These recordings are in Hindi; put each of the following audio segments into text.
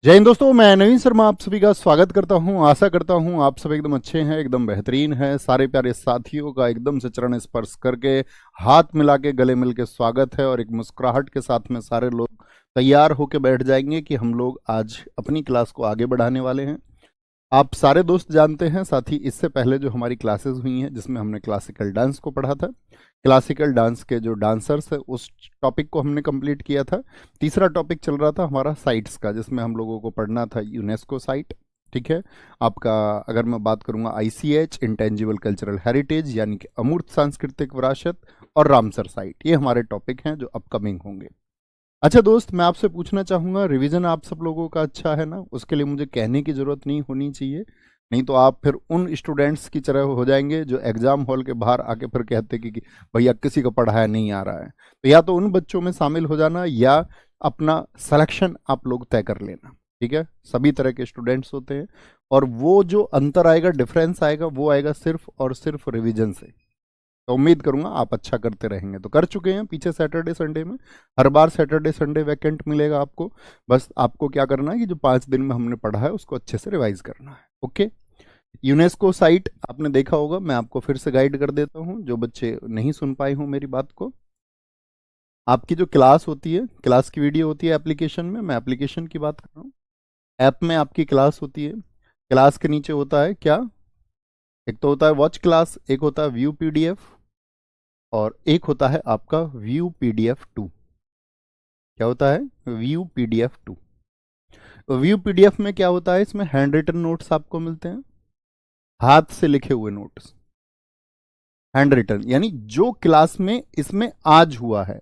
जय हिंद दोस्तों, मैं नवीन शर्मा आप सभी का स्वागत करता हूं। आशा करता हूं आप सब एकदम अच्छे हैं, एकदम बेहतरीन हैं। सारे प्यारे साथियों का एकदम से चरण स्पर्श करके हाथ मिला के गले मिल के स्वागत है और एक मुस्कुराहट के साथ में सारे लोग तैयार होके बैठ जाएंगे कि हम लोग आज अपनी क्लास को आगे बढ़ाने वाले हैं। आप सारे दोस्त जानते हैं, साथ ही इससे पहले जो हमारी क्लासेस हुई हैं जिसमें हमने क्लासिकल डांस को पढ़ा था, क्लासिकल डांस के जो डांसर्स है उस टॉपिक को हमने कंप्लीट किया था। तीसरा टॉपिक चल रहा था हमारा साइट्स का, जिसमें हम लोगों को पढ़ना था यूनेस्को साइट। ठीक है, आपका अगर मैं बात करूंगा ICH इंटेंजिबल कल्चरल हेरिटेज यानी कि अमूर्त सांस्कृतिक विरासत, और रामसर साइट, ये हमारे टॉपिक हैं जो अपकमिंग होंगे। अच्छा दोस्त, मैं आपसे पूछना चाहूंगा, रिवीजन आप सब लोगों का अच्छा है ना? उसके लिए मुझे कहने की जरूरत नहीं होनी चाहिए, नहीं तो आप फिर उन स्टूडेंट्स की तरह हो जाएंगे जो एग्जाम हॉल के बाहर आके फिर कहते कि भैया किसी को पढ़ाया नहीं आ रहा है। तो या तो उन बच्चों में शामिल हो जाना या अपना सिलेक्शन आप लोग तय कर लेना। ठीक है, सभी तरह के स्टूडेंट्स होते हैं और वो जो अंतर आएगा, डिफरेंस आएगा, वो आएगा सिर्फ और सिर्फ रिवीजन से। तो उम्मीद करूंगा आप अच्छा करते रहेंगे। तो कर चुके हैं पीछे सैटरडे संडे में, हर बार सैटरडे संडे वैकेंट मिलेगा आपको। बस आपको क्या करना है कि जो 5 दिन में हमने पढ़ा है उसको अच्छे से रिवाइज करना है। ओके, यूनेस्को साइट आपने देखा होगा, मैं आपको फिर से गाइड कर देता हूं जो बच्चे नहीं सुन पाए हों मेरी बात को। आपकी जो क्लास होती है, क्लास की वीडियो होती है एप्लीकेशन में, मैं एप्लीकेशन की बात कर रहा हूँ। ऐप में आपकी क्लास होती है, क्लास के नीचे होता है क्या? एक तो होता है वॉच क्लास, एक होता है व्यू PDF, और एक होता है आपका व्यू PDF 2। क्या होता है? View PDF 2। व्यू PDF में क्या होता है, इसमें हैंड रिटन नोट्स आपको मिलते हैं, हाथ से लिखे हुए नोट्स। हैंड रिटन यानी जो क्लास में इसमें आज हुआ है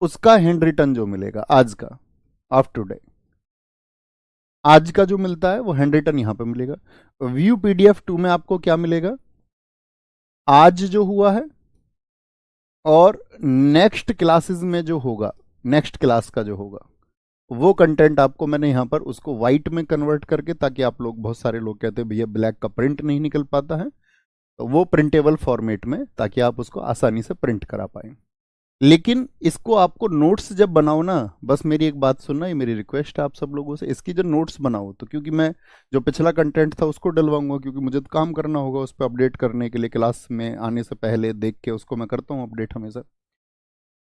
उसका हैंड रिटन जो मिलेगा, आज का, ऑफ टुडे, आज का जो मिलता है वो हैंड रिटन यहां पे मिलेगा। व्यू PDF 2 में आपको क्या मिलेगा? आज जो हुआ है और नेक्स्ट क्लासेस में जो होगा, नेक्स्ट क्लास का जो होगा वो कंटेंट आपको मैंने यहाँ पर उसको व्हाइट में कन्वर्ट करके, ताकि आप लोग, बहुत सारे लोग कहते हैं भैया ब्लैक का प्रिंट नहीं निकल पाता है, तो वो प्रिंटेबल फॉर्मेट में, ताकि आप उसको आसानी से प्रिंट करा पाए। लेकिन इसको आपको नोट्स जब बनाओ ना, बस मेरी एक बात सुनना, ये मेरी रिक्वेस्ट है आप सब लोगों से, इसकी जो नोट्स बनाओ तो, क्योंकि मैं जो पिछला कंटेंट था उसको डलवाऊंगा, क्योंकि मुझे तो काम करना होगा उस पर अपडेट करने के लिए, क्लास में आने से पहले देख के उसको मैं करता हूँ अपडेट हमेशा।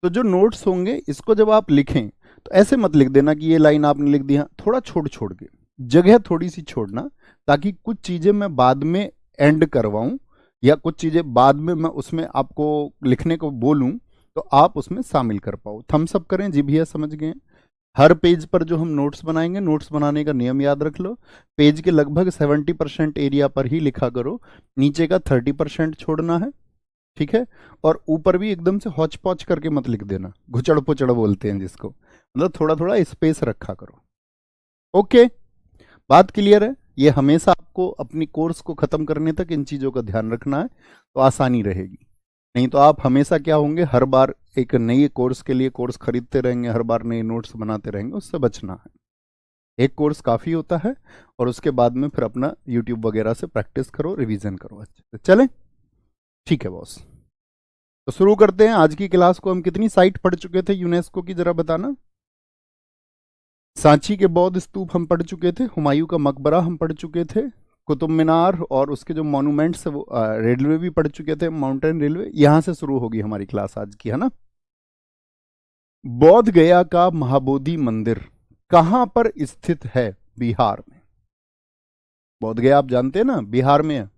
तो जो नोट्स होंगे इसको जब आप लिखें तो ऐसे मत लिख देना कि ये लाइन आपने लिख दी, हाँ थोड़ा छोड़ छोड़ के, जगह थोड़ी सी छोड़ना, ताकि कुछ चीजें मैं बाद में एंड करवाऊं या कुछ चीजें बाद में मैं उसमें आपको लिखने को बोलूं तो आप उसमें शामिल कर पाओ। थम्स अप करें जी भैया, समझ गए? हर पेज पर जो हम नोट्स बनाएंगे, नोट्स बनाने का नियम याद रख लो, पेज के लगभग 70% एरिया पर ही लिखा करो, नीचे का 30% छोड़ना है। ठीक है, और ऊपर भी एकदम से हौच पौच करके मत लिख देना, घुचड़ पुचड़ बोलते हैं जिसको, मतलब थोड़ा थोड़ा स्पेस रखा करो। ओके, बात क्लियर है? ये हमेशा आपको अपनी कोर्स को खत्म करने तक इन चीजों का ध्यान रखना है, तो आसानी रहेगी। नहीं तो आप हमेशा क्या होंगे, हर बार एक नई कोर्स के लिए कोर्स खरीदते रहेंगे, हर बार नए नोट्स बनाते रहेंगे, उससे बचना है। एक कोर्स काफी होता है, और उसके बाद में फिर अपना यूट्यूब वगैरह से प्रैक्टिस करो, रिवीजन करो अच्छे से। चलें, ठीक है बॉस, तो शुरू करते हैं आज की क्लास को। हम कितनी साइट पढ़ चुके थे यूनेस्को की, जरा बताना। सांची के बौद्ध स्तूप हम पढ़ चुके थे, हुमायूं का मकबरा हम पढ़ चुके थे, कुतुब मीनार और उसके जो मॉन्यूमेंट्स है वो, रेलवे भी पढ़ चुके थे, माउंटेन रेलवे। यहां से शुरू होगी हमारी क्लास आज की, है ना? बोध गया का महाबोधि मंदिर कहां पर स्थित है? बिहार में। बोध गया आप जानते हैं ना, बिहार में है।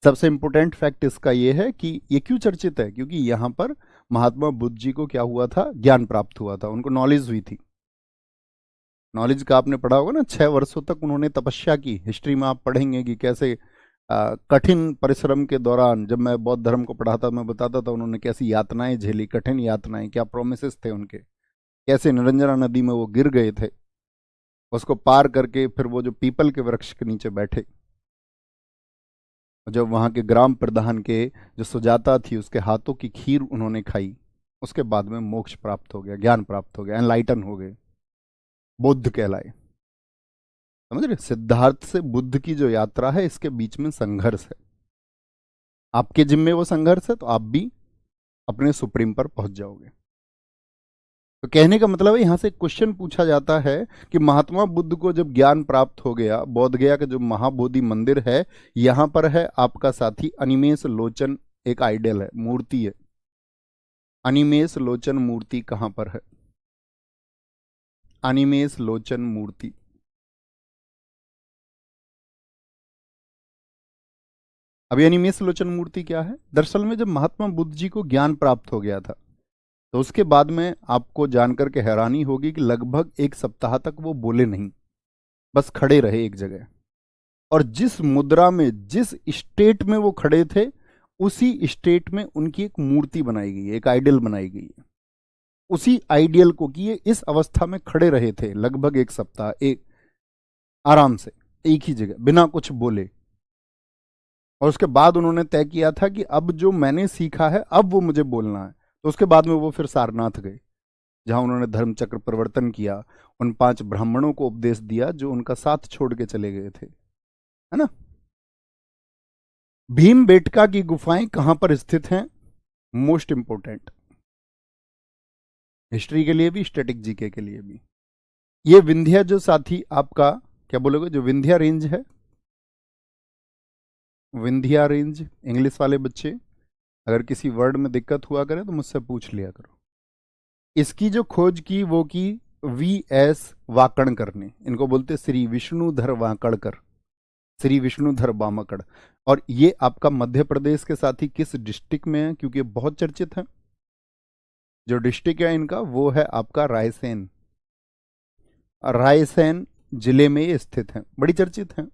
सबसे इंपॉर्टेंट फैक्ट इसका यह है कि ये क्यों चर्चित है, क्योंकि यहां पर महात्मा बुद्ध जी को क्या हुआ था, ज्ञान प्राप्त हुआ था, उनको नॉलेज हुई थी। नॉलेज का आपने पढ़ा होगा ना, 6 वर्षों तक उन्होंने तपस्या की, हिस्ट्री में आप पढ़ेंगे कि कैसे कठिन परिश्रम के दौरान, जब मैं बौद्ध धर्म को पढ़ाता मैं बताता था उन्होंने कैसी यातनाएं झेली, कठिन यातनाएं, क्या प्रोमिसेस थे उनके, कैसे निरंजना नदी में वो गिर गए थे, उसको पार करके फिर वो जो पीपल के वृक्ष के नीचे बैठे, जब वहां के ग्राम प्रधान के जो सुजाता थी उसके हाथों की खीर उन्होंने खाई, उसके बाद में मोक्ष प्राप्त हो गया, ज्ञान प्राप्त हो गया, एनलाइटन हो गए, बुद्ध कहलाए। समझ रहे? सिद्धार्थ से बुद्ध की जो यात्रा है, इसके बीच में संघर्ष है। आपके जिम्मे वो संघर्ष है तो आप भी अपने सुप्रीम पर पहुंच जाओगे। तो कहने का मतलब है, यहां से क्वेश्चन पूछा जाता है कि महात्मा बुद्ध को जब ज्ञान प्राप्त हो गया, बोध गया का जो महाबोधि मंदिर है, यहां पर है आपका साथी अनिमेष लोचन, एक आइडल है, मूर्ति है। अनिमेष लोचन मूर्ति कहां पर है? अनिमेष लोचन मूर्ति। अभी अनिमेष लोचन मूर्ति क्या है? दरअसल में जब महात्मा बुद्ध जी को ज्ञान प्राप्त हो गया था, तो उसके बाद में आपको जानकर के हैरानी होगी कि लगभग एक सप्ताह तक वो बोले नहीं, बस खड़े रहे एक जगह। और जिस मुद्रा में, जिस स्टेट में वो खड़े थे, उसी स्टेट में उनकी एक मूर्ति बनाई गई है, एक आइडियल बनाई गई है। उसी आइडियल को कि ये इस अवस्था में खड़े रहे थे लगभग एक सप्ताह, एक आराम से एक ही जगह बिना कुछ बोले। और उसके बाद उन्होंने तय किया था कि अब जो मैंने सीखा है अब वो मुझे बोलना है। तो उसके बाद में वो फिर सारनाथ गए, जहां उन्होंने धर्म चक्र परिवर्तन किया, उन 5 ब्राह्मणों को उपदेश दिया जो उनका साथ छोड़ के चले गए थे, है ना। भीमबेटका की गुफाएं कहां पर स्थित हैं? मोस्ट इंपोर्टेंट, हिस्ट्री के लिए भी, स्टैटिक जीके के लिए भी। ये विंध्या जो साथी आपका, क्या बोलोगे, जो विंध्या रेंज है, विंध्या रेंज, इंग्लिश वाले बच्चे अगर किसी वर्ड में दिक्कत हुआ करे तो मुझसे पूछ लिया करो। इसकी जो खोज की वो की वी.एस. वाकणकर ने, इनको बोलते श्री विष्णुधर वाकणकर, श्री विष्णुधर वामकड़। और ये आपका मध्य प्रदेश के साथ ही किस डिस्ट्रिक्ट में है, क्योंकि बहुत चर्चित है। जो डिस्ट्रिक्ट है इनका वो है आपका रायसेन, रायसेन जिले में ये स्थित है, बड़ी चर्चित है।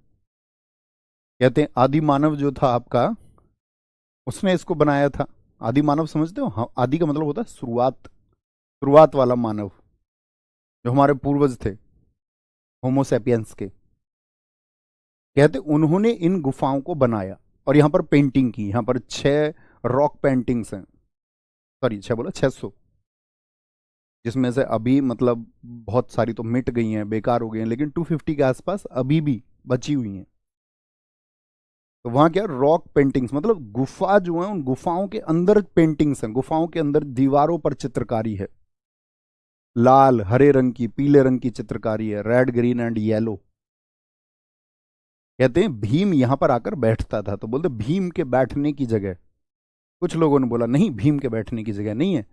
कहते हैं आदि मानव जो था आपका, उसने इसको बनाया था। आदि मानव समझते हो? हाँ, आदि का मतलब होता है शुरुआत, शुरुआत वाला मानव, जो हमारे पूर्वज थे होमोसेपियंस के। कहते उन्होंने इन गुफाओं को बनाया और यहां पर पेंटिंग की। यहां पर 6 रॉक पेंटिंग्स हैं, सॉरी 6 बोला 600, जिसमें से अभी मतलब बहुत सारी तो मिट गई हैं, बेकार हो गई हैं, लेकिन 250 के आसपास अभी भी बची हुई हैं। तो वहां क्या, रॉक पेंटिंग्स मतलब गुफा जो है, उन गुफाओं के अंदर पेंटिंग्स हैं, गुफाओं के अंदर दीवारों पर चित्रकारी है, लाल हरे रंग की, पीले रंग की चित्रकारी है, रेड ग्रीन एंड येलो। कहते हैं भीम यहां पर आकर बैठता था, तो बोलते भीम के बैठने की जगह। कुछ लोगों ने बोला नहीं, भीम के बैठने की जगह नहीं है,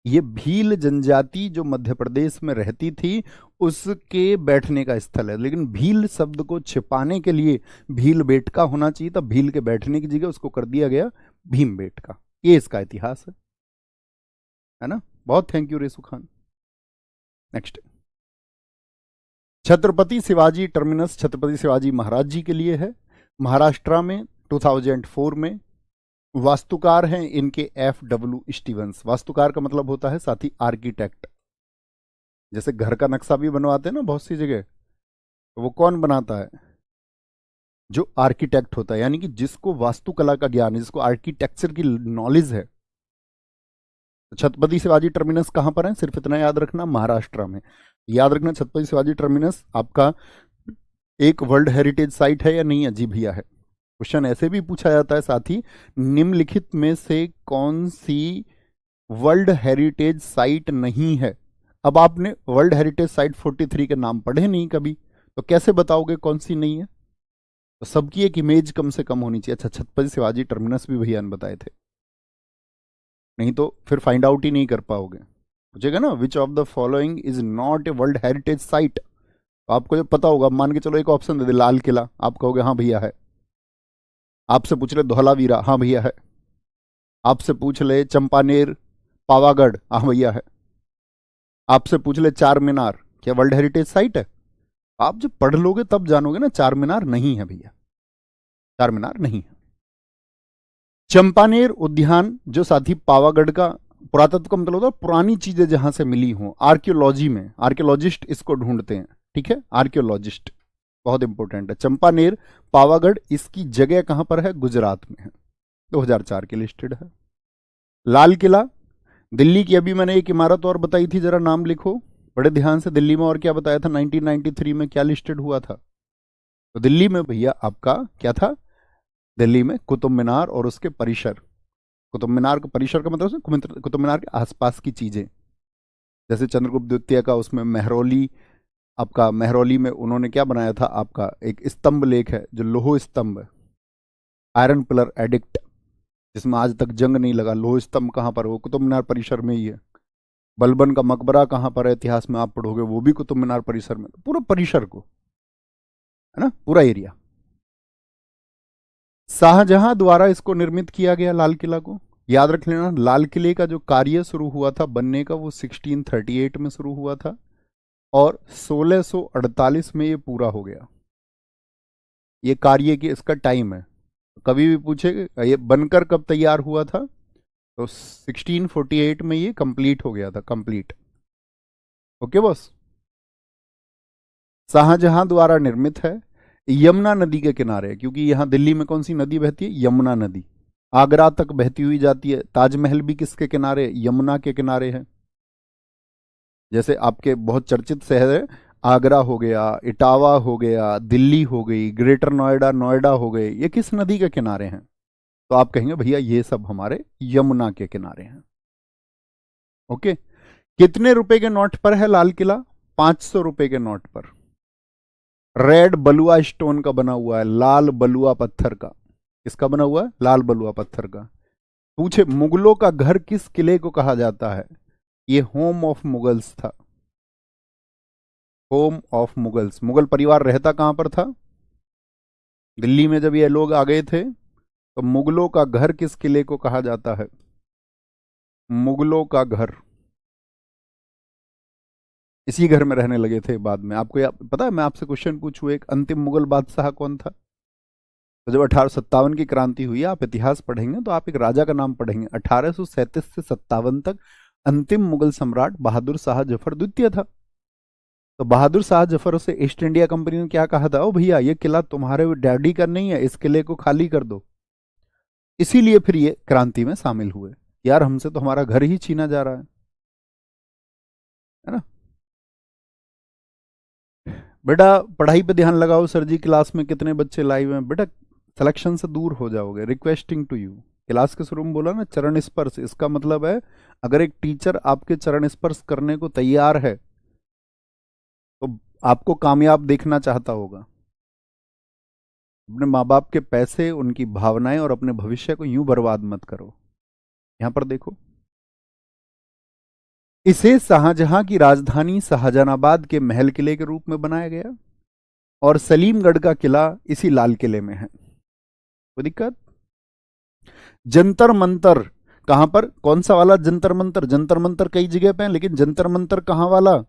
ये भील जनजाति जो मध्य प्रदेश में रहती थी उसके बैठने का स्थल है। लेकिन भील शब्द को छिपाने के लिए भील बेटका होना चाहिए था, भील के बैठने की जगह उसको कर दिया गया भीम बेटका। ये इसका इतिहास है ना। बहुत thank you Resu Khan. Next, Chhatrapati Shivaji terminus Chhatrapati Shivaji Maharaj ji के लिए है, महाराष्ट्र में, 2004 में। वास्तुकार हैं इनके F.W. स्टीवंस। वास्तुकार का मतलब होता है साथी आर्किटेक्ट। जैसे घर का नक्शा भी बनवाते हैं ना बहुत सी जगह, तो वो कौन बनाता है? जो आर्किटेक्ट होता है, यानी कि जिसको वास्तुकला का ज्ञान है, जिसको आर्किटेक्चर की नॉलेज है। तो छत्रपति शिवाजी टर्मिनस कहां पर है? सिर्फ इतना याद रखना, महाराष्ट्र में। याद रखना छत्रपति शिवाजी टर्मिनस आपका एक वर्ल्ड हेरिटेज साइट है या नहीं है? जी भैया है। क्वेश्चन ऐसे भी पूछा जाता है साथी, निम्नलिखित में से कौन सी वर्ल्ड हेरिटेज साइट नहीं है? अब आपने वर्ल्ड हेरिटेज साइट 43 के नाम पढ़े नहीं कभी, तो कैसे बताओगे कौन सी नहीं है? तो सबकी एक इमेज कम से कम होनी चाहिए। अच्छा, छत्रपति शिवाजी टर्मिनस भी भैया ने बताए थे, नहीं तो फिर फाइंड आउट ही नहीं कर पाओगे। पूछेगा ना which of the following is not a world heritage site, तो आपको जब पता होगा, मान के चलो एक ऑप्शन दे दे लाल किला, आप कहोगे हाँ भैया है। आपसे पूछ ले धौलावीरा, हाँ भैया है। आपसे पूछ ले चंपानेर पावागढ़, हाँ भैया है। आपसे पूछ ले चार मीनार, क्या वर्ल्ड हेरिटेज साइट है? आप जब पढ़ लोगे तब जानोगे ना, चार मीनार नहीं है भैया, चार मीनार नहीं है। चंपानेर उद्यान जो साथी पावागढ़ का, पुरातत्व का मतलब होता है पुरानी चीजें जहां से मिली हो। आर्कियोलॉजी में आर्कियोलॉजिस्ट इसको ढूंढते हैं, ठीक है, आर्कियोलॉजिस्ट बहुत इंपॉर्टेंट है। चंपानेर पावागढ़, इसकी जगह कहां पर है? गुजरात में है, 2004 के लिस्टेड है। लाल किला दिल्ली की, अभी मैंने एक इमारत और बताई थी, जरा नाम लिखो बड़े ध्यान से। दिल्ली में और क्या बताया था? 1993 में क्या लिस्टेड हुआ था? तो दिल्ली में भैया आपका क्या था? दिल्ली में कुतुब मीनार और उसके परिसर। कुतुब मीनार का परिसर का मतलब कुतुब मीनार के आसपास की चीजें। जैसे चंद्रगुप्त द्वितीय का उसमें मेहरौली, आपका मेहरौली में उन्होंने क्या बनाया था, आपका एक स्तंभ लेख है जो लोह स्तंभ है, आयरन पिलर एडिक्ट, जिसमें आज तक जंग नहीं लगा। लोह स्तंभ कहाँ पर है? वो कुतुब मीनार परिसर में ही है। बलबन का मकबरा कहाँ पर है, इतिहास में आप पढ़ोगे, वो भी कुतुब मीनार परिसर में। पूरा परिसर को, है ना, पूरा एरिया। शाहजहां द्वारा इसको निर्मित किया गया लाल किला को। याद रख लेना, लाल किले का जो कार्य शुरू हुआ था बनने का, वो 1638 में शुरू हुआ था और 1648 में ये पूरा हो गया। ये कार्य की इसका टाइम है। कभी भी पूछे ये बनकर कब तैयार हुआ था, तो 1648 में ये कंप्लीट हो गया था, कंप्लीट। Okay boss. शाहजहां द्वारा निर्मित है, यमुना नदी के किनारे, क्योंकि यहां दिल्ली में कौन सी नदी बहती है? यमुना नदी। आगरा तक बहती हुई जाती है। ताजमहल भी किसके किनारे? यमुना के किनारे है। जैसे आपके बहुत चर्चित शहर है, आगरा हो गया, इटावा हो गया, दिल्ली हो गई, ग्रेटर नोएडा, नोएडा हो गए, ये किस नदी के किनारे हैं? तो आप कहेंगे भैया ये सब हमारे यमुना के किनारे हैं। ओके। कितने रुपए के नोट पर है लाल किला? 500 रुपए के नोट पर। रेड बलुआ स्टोन का बना हुआ है, लाल बलुआ पत्थर का। किसका बना हुआ है? लाल बलुआ पत्थर का। पूछे मुगलों का घर किस किले को कहा जाता है? ये होम ऑफ मुगल्स था। Home of Mughals. मुगल परिवार रहता कहां पर था? दिल्ली में। जब ये लोग आ गए थे तो मुगलों का घर किस किले को कहा जाता है? मुगलों का घर। इसी घर में रहने लगे थे बाद में। आपको पता है, मैं आपसे क्वेश्चन पूछूं, एक अंतिम मुगल बादशाह कौन था? तो जब 1857 की क्रांति हुई, आप इतिहास पढ़ेंगे तो आप एक राजा का नाम पढ़ेंगे, 1837 से 57 तक अंतिम मुगल सम्राट बहादुर शाह जफर द्वितीय था। तो बहादुर शाह जफर से ईस्ट इंडिया कंपनी ने क्या कहा था? ओ भैया ये किला तुम्हारे डैडी का नहीं है, इस किले को खाली कर दो। इसीलिए फिर ये क्रांति में शामिल हुए। यार हमसे तो हमारा घर ही छीना जा रहा है ना। बेटा पढ़ाई पे ध्यान लगाओ सर जी, क्लास में कितने बच्चे लाइव हैं? बेटा सिलेक्शन से दूर हो जाओगे। Requesting to you. क्लास के शुरू में बोला ना चरण स्पर्श, इसका मतलब है अगर एक टीचर आपके चरण स्पर्श करने को तैयार है तो आपको कामयाब देखना चाहता होगा। अपने माँ बाप के पैसे, उनकी भावनाएं और अपने भविष्य को यूं बर्बाद मत करो। यहां पर देखो, इसे शाहजहां की राजधानी शाहजहानाबाद के महल किले के रूप में बनाया गया और सलीमगढ़ का किला इसी लाल किले में है। कोई दिक्कत? जंतर मंतर कहां पर? कौन सा वाला जंतर मंतर? जंतर मंतर कई जगह पे है, लेकिन जंतर मंतर कहां वाला?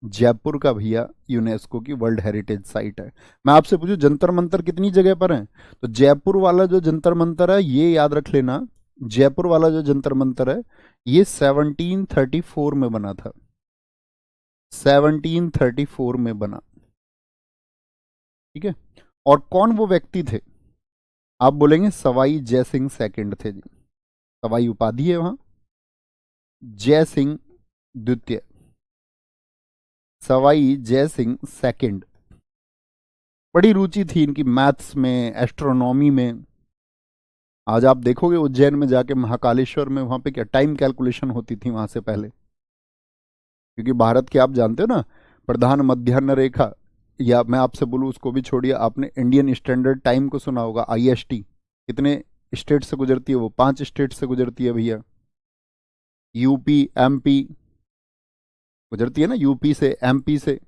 जयपुर का भैया, यूनेस्को की वर्ल्ड हेरिटेज साइट है। मैं आपसे पूछूं जंतर मंतर कितनी जगह पर है, तो जयपुर वाला जो जंतर मंतर है, ये याद रख लेना, जयपुर वाला जो जंतर मंतर है ये 1734 में बना था। 1734 में बना। ठीक है। और कौन वो व्यक्ति थे? आप बोलेंगे सवाई जय सिंह सेकंड थे जी। सवाई उपाधि है वहां, जय सिंह द्वितीय, सवाई जय सिंह सेकंड। बड़ी रुचि थी इनकी मैथ्स में, एस्ट्रोनॉमी में। आज आप देखोगे उज्जैन में जाके, महाकालेश्वर में, वहां पे क्या टाइम कैलकुलेशन होती थी वहां से पहले। क्योंकि भारत के आप जानते हो ना, प्रधान मध्याह्न रेखा, या मैं आपसे बोलूं उसको भी छोड़िए, आपने इंडियन स्टैंडर्ड टाइम को सुना होगा, आईएसटी, कितने स्टेट से गुजरती है? वो 5 स्टेट से गुजरती है भैया। यूपी, एमपी गुजरती है ना, यूपी से, एमपी से,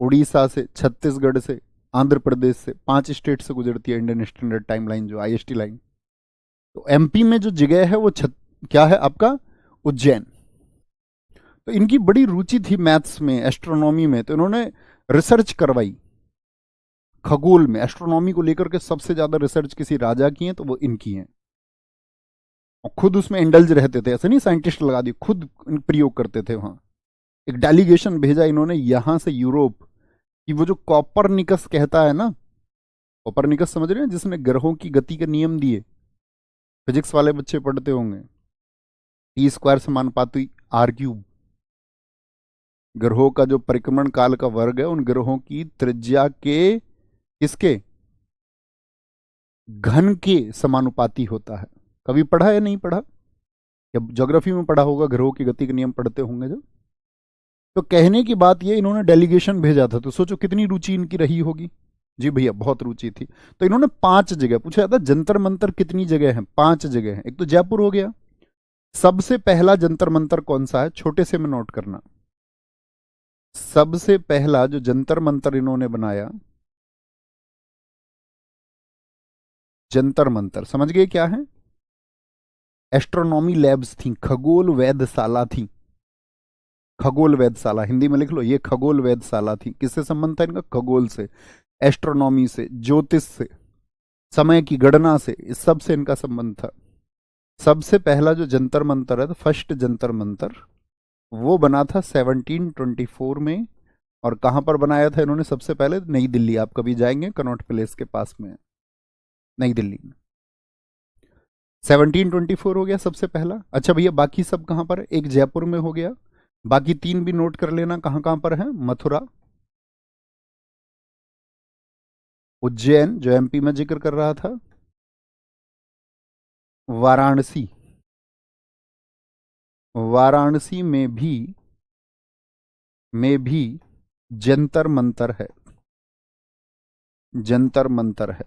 उड़ीसा से, छत्तीसगढ़ से, आंध्र प्रदेश से, 5 स्टेट से गुजरती है इंडियन स्टैंडर्ड टाइम लाइन, जो आईएसटी लाइन। तो एमपी में जो जगह है वो क्या है आपका? उज्जैन। तो इनकी बड़ी रुचि थी मैथ्स में, एस्ट्रोनॉमी में, तो इन्होंने रिसर्च करवाई खगोल में। एस्ट्रोनॉमी को लेकर के सबसे ज्यादा रिसर्च किसी राजा की है तो वो इनकी है, और खुद उसमें इंडल्ज रहते थे। ऐसे नहीं साइंटिस्ट लगा दिए, खुद प्रयोग करते थे वहां। एक डेलीगेशन भेजा इन्होंने यहां से यूरोप, कि वो जो कॉपरनिकस कहता है ना, कॉपरनिकस समझ रहे हैं, जिसने ग्रहों की गति के नियम दिए, फिजिक्स वाले बच्चे पढ़ते होंगे, टी स्क्वायर समानुपाती आर क्यूब। ग्रहों का जो परिक्रमण काल का वर्ग है, उन ग्रहों की त्रिज्या के किसके? घन के समानुपाती होता है। कभी पढ़ा या नहीं पढ़ा? या ज्योग्राफी में पढ़ा होगा, ग्रहों की गति के नियम पढ़ते होंगे जब। तो कहने की बात ये, इन्होंने डेलीगेशन भेजा था, तो सोचो कितनी रुचि इनकी रही होगी। जी भैया बहुत रुचि थी। तो इन्होंने 5 जगह पूछा था, जंतर मंतर कितनी जगह है? 5 जगह है। एक तो जयपुर हो गया। सबसे पहला जंतर मंतर कौन सा है? छोटे से में नोट करना। सबसे पहला जो जंतर मंतर इन्होंने बनाया, जंतर मंतर समझ गए क्या है? एस्ट्रोनॉमी लैब्स थी, खगोल वेधशाला थी। खगोल वेधशाला हिंदी में लिख लो, ये खगोल वेधशाला थी। किससे संबंध था इनका? खगोल से, एस्ट्रोनॉमी से, ज्योतिष से, समय की गणना से, इस सब से इनका संबंध था। सबसे पहला जो जंतर मंतर है, तो फर्स्ट जंतर मंतर, वो बना था 1724 में। और कहां पर बनाया था इन्होंने सबसे पहले? नई दिल्ली। आप कभी जाएंगे, कनॉट प्लेस के पास में, नई दिल्ली में। 1724 हो गया सबसे पहला। अच्छा भैया बाकी सब कहां पर है? एक जयपुर में हो गया, बाकी 3 भी नोट कर लेना कहां कहां पर है। मथुरा, उज्जैन जो एमपी में जिक्र कर रहा था, वाराणसी, वाराणसी में भी जंतर मंतर है, जंतर मंतर है।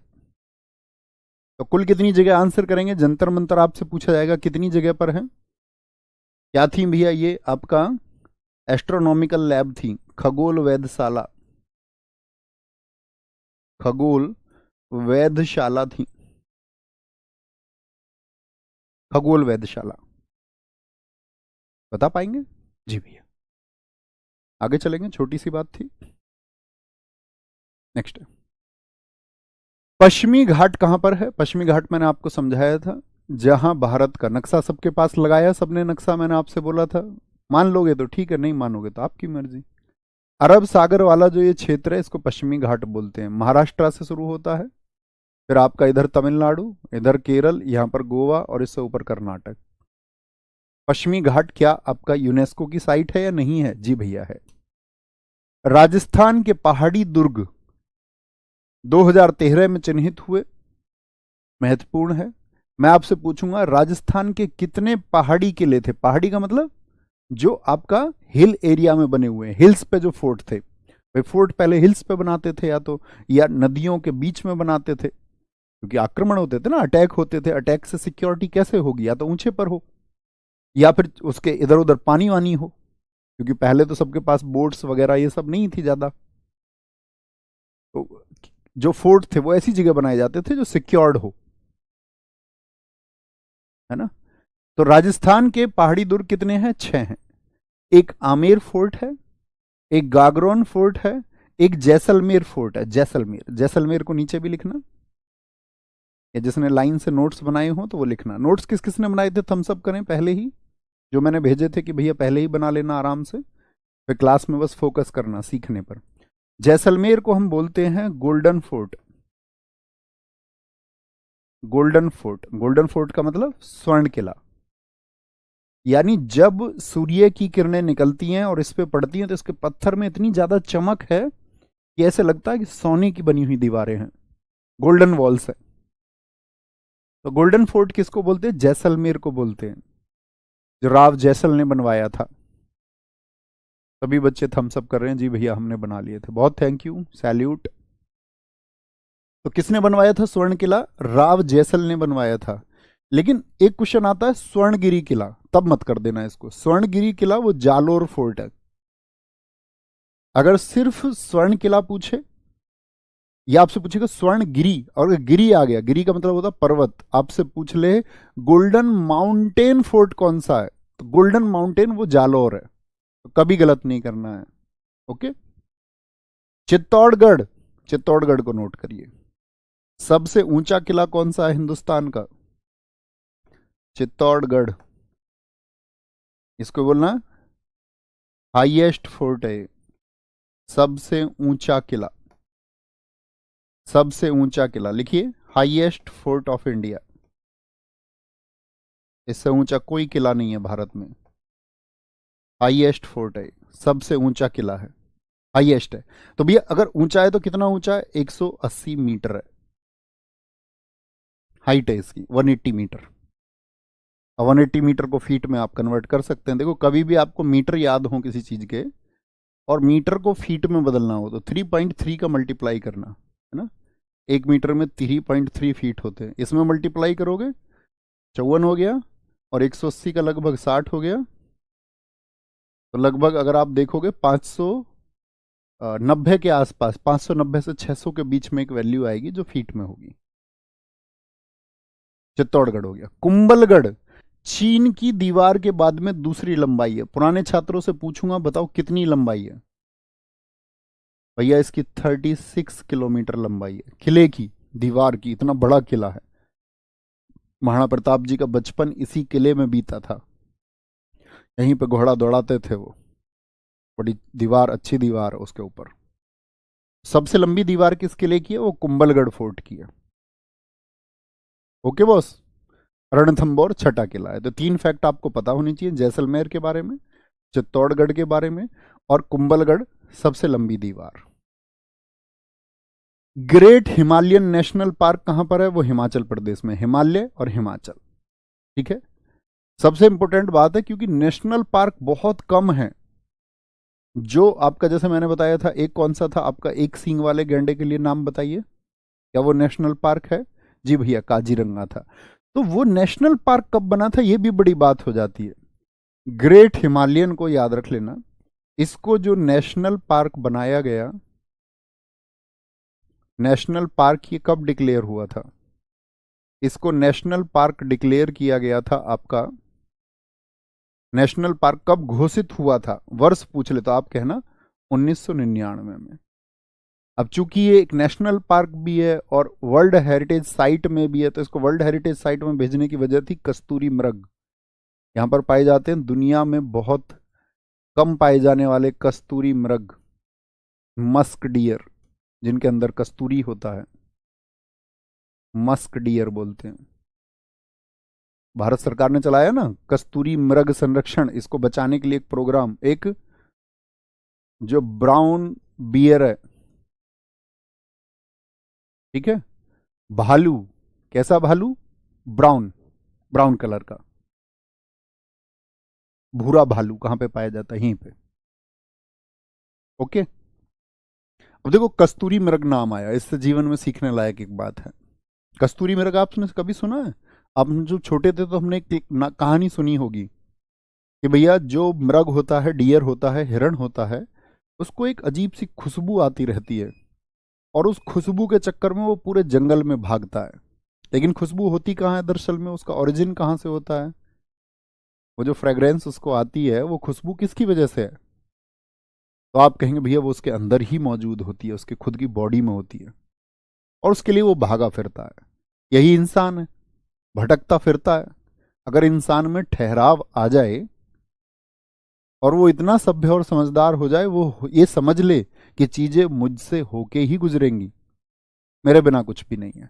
तो कुल कितनी जगह आंसर करेंगे? जंतर मंतर आपसे पूछा जाएगा कितनी जगह पर है। क्या थी भैया? ये आपका एस्ट्रोनॉमिकल लैब थी, खगोल वेधशाला, खगोल वेधशाला थी, खगोल वेधशाला। बता पाएंगे? जी भैया। आगे चलेंगे, छोटी सी बात थी। नेक्स्ट, पश्चिमी घाट कहां पर है? पश्चिमी घाट मैंने आपको समझाया था, जहां भारत का नक्शा सबके पास लगाया, सबने नक्शा, मैंने आपसे बोला था। मान लोगे तो ठीक है, नहीं मानोगे तो आपकी मर्जी। अरब सागर वाला जो ये क्षेत्र है, इसको पश्चिमी घाट बोलते हैं। महाराष्ट्र से शुरू होता है, फिर आपका इधर तमिलनाडु, इधर केरल, यहां पर गोवा, और इससे ऊपर कर्नाटक। पश्चिमी घाट क्या आपका यूनेस्को की साइट है या नहीं है? जी भैया है। राजस्थान के पहाड़ी दुर्ग 2013 में चिन्हित हुए, महत्वपूर्ण है। मैं आपसे पूछूंगा, राजस्थान के कितने पहाड़ी किले थे? पहाड़ी का मतलब जो आपका हिल एरिया में बने हुए हैं, हिल्स पे जो फोर्ट थे। भाई फोर्ट पहले हिल्स पे बनाते थे, या तो या नदियों के बीच में बनाते थे, क्योंकि आक्रमण होते थे ना, अटैक होते थे। अटैक से सिक्योरिटी कैसे होगी? या तो ऊंचे पर हो, या फिर उसके इधर उधर पानी वानी हो, क्योंकि पहले तो सबके पास बोट्स वगैरह ये सब नहीं थी ज्यादा। तो जो फोर्ट थे वो ऐसी जगह बनाए जाते थे जो सिक्योर्ड हो, है ना। तो राजस्थान के पहाड़ी दुर्ग कितने हैं? 6 हैं। एक आमेर फोर्ट है, एक गागरोन फोर्ट है, एक जैसलमेर फोर्ट है। जैसलमेर, जैसलमेर को नीचे भी लिखना, या जिसने लाइन से नोट्स बनाए हो तो वो लिखना। नोट्स किस किसने बनाए थे? थम्स अप करें पहले ही, जो मैंने भेजे थे कि भैया पहले ही बना लेना आराम से, फिर क्लास में बस फोकस करना सीखने पर। जैसलमेर को हम बोलते हैं golden fort. Golden fort, golden fort का मतलब स्वर्ण किला। यानी जब सूर्य की किरणें निकलती हैं और इस पे पड़ती हैं, तो इसके पत्थर में इतनी ज्यादा चमक है कि ऐसे लगता है कि सोने की बनी हुई दीवारें हैं, गोल्डन वॉल्स है। तो गोल्डन फोर्ट किसको बोलते हैं? जैसलमेर को बोलते हैं, जो राव जैसल ने बनवाया था। सभी बच्चे थम्स अप कर रहे हैं, जी भैया हमने बना लिए थे, बहुत थैंक यू, सैल्यूट। तो किसने बनवाया था स्वर्ण किला? राव जैसल ने बनवाया था। लेकिन एक क्वेश्चन आता है, स्वर्णगिरी किला, तब मत कर देना इसको। स्वर्णगिरी किला वो जालोर फोर्ट है। अगर सिर्फ स्वर्ण किला पूछे, या आपसे पूछेगा स्वर्णगिरी, और अगर गिरी आ गया, गिरी का मतलब होता है पर्वत, आपसे पूछ ले गोल्डन माउंटेन फोर्ट कौन सा है, तो गोल्डन माउंटेन वो जालोर है। तो कभी गलत नहीं करना है, ओके। चित्तौड़गढ़, चित्तौड़गढ़ को नोट करिए। सबसे ऊंचा किला कौन सा है हिंदुस्तान का? चित्तौड़गढ़, इसको बोलना हाईएस्ट फोर्ट है, सबसे ऊंचा किला। सबसे ऊंचा किला लिखिए, हाईएस्ट फोर्ट ऑफ इंडिया। इससे ऊंचा कोई किला नहीं है भारत में, हाईएस्ट फोर्ट है, सबसे ऊंचा किला है, हाईएस्ट है। तो भैया अगर ऊंचा है तो कितना ऊंचा है? 180 मीटर है, हाइट है इसकी 180 मीटर। 180 मीटर को फीट में आप कन्वर्ट कर सकते हैं। देखो कभी भी आपको मीटर याद हो किसी चीज के, और मीटर को फीट में बदलना हो तो 3.3 का मल्टीप्लाई करना है ना। 1 मीटर में 3.3 फीट होते हैं, इसमें मल्टीप्लाई करोगे 54 हो गया, और 180 का लगभग 60 हो गया। तो लगभग अगर आप देखोगे 590 के आसपास, 590 से 600 के बीच में एक वैल्यू आएगी जो फीट में होगी। चित्तौड़गढ़ हो गया। कुंभलगढ़ चीन की दीवार के बाद में दूसरी लंबाई है। पुराने छात्रों से पूछूंगा बताओ कितनी लंबाई है। भैया इसकी 36 किलोमीटर लंबाई है, किले की, दीवार की। इतना बड़ा किला है। महाराणा प्रताप जी का बचपन इसी किले में बीता था, यहीं पे घोड़ा दौड़ाते थे वो। बड़ी दीवार, अच्छी दीवार है उसके ऊपर। सबसे लंबी दीवार किस किले की है? वो कुंभलगढ़ फोर्ट की है। Okay boss. रणथंबोर छठा किला है। तो 3 फैक्ट आपको पता होनी चाहिए, जैसलमेर के बारे में, चित्तौड़गढ़ के बारे में, और कुंभलगढ़ सबसे लंबी दीवार। ग्रेट हिमालयन नेशनल पार्क कहां पर है? वो हिमाचल प्रदेश में, हिमालय और हिमाचल। ठीक है, सबसे इंपॉर्टेंट बात है क्योंकि नेशनल पार्क बहुत कम है। जो आपका, जैसे मैंने बताया था, एक कौन सा था आपका, एक सींग वाले गैंडे के लिए नाम बताइए, क्या वो नेशनल पार्क है? जी भैया, काजीरंगा था। तो वो नेशनल पार्क कब बना था, ये भी बड़ी बात हो जाती है। ग्रेट हिमालयन को याद रख लेना। इसको जो नेशनल पार्क बनाया गया, नेशनल पार्क ये कब डिक्लेयर हुआ था? इसको नेशनल पार्क डिक्लेयर किया गया था आपका, नेशनल पार्क कब घोषित हुआ था, वर्ष पूछ ले तो आप कहना 1999 में। अब चूंकि ये एक नेशनल पार्क भी है और वर्ल्ड हेरिटेज साइट में भी है, तो इसको वर्ल्ड हेरिटेज साइट में भेजने की वजह थी कस्तूरी मृग। यहां पर पाए जाते हैं दुनिया में बहुत कम पाए जाने वाले कस्तूरी मृग, मस्क डियर, जिनके अंदर कस्तूरी होता है, मस्क डियर बोलते हैं। भारत सरकार ने चलाया ना कस्तूरी मृग संरक्षण, इसको बचाने के लिए एक प्रोग्राम। एक जो ब्राउन बियर है, ठीक है, भालू, कैसा भालू? ब्राउन, ब्राउन कलर का भूरा भालू कहां पे पाया जाता है? यहीं पे। ओके। अब देखो कस्तूरी मृग नाम आया, इससे जीवन में सीखने लायक एक बात है। कस्तूरी मृग आपने कभी सुना है? आप जो छोटे थे तो हमने एक कहानी सुनी होगी कि भैया जो मृग होता है, डियर होता है, हिरण होता है, उसको एक अजीब सी खुशबू आती रहती है, और उस खुशबू के चक्कर में वो पूरे जंगल में भागता है। लेकिन खुशबू होती कहाँ है दरअसल में, उसका ओरिजिन कहाँ से होता है? वो जो फ्रेग्रेंस उसको आती है, वो खुशबू किसकी वजह से है? तो आप कहेंगे भैया वो उसके अंदर ही मौजूद होती है, उसके खुद की बॉडी में होती है, और उसके लिए वो भागा फिरता है। यही इंसान है, भटकता फिरता है। अगर इंसान में ठहराव आ जाए और वो इतना सभ्य और समझदार हो जाए, वो ये समझ ले कि चीजें मुझसे होके ही गुजरेंगी, मेरे बिना कुछ भी नहीं है,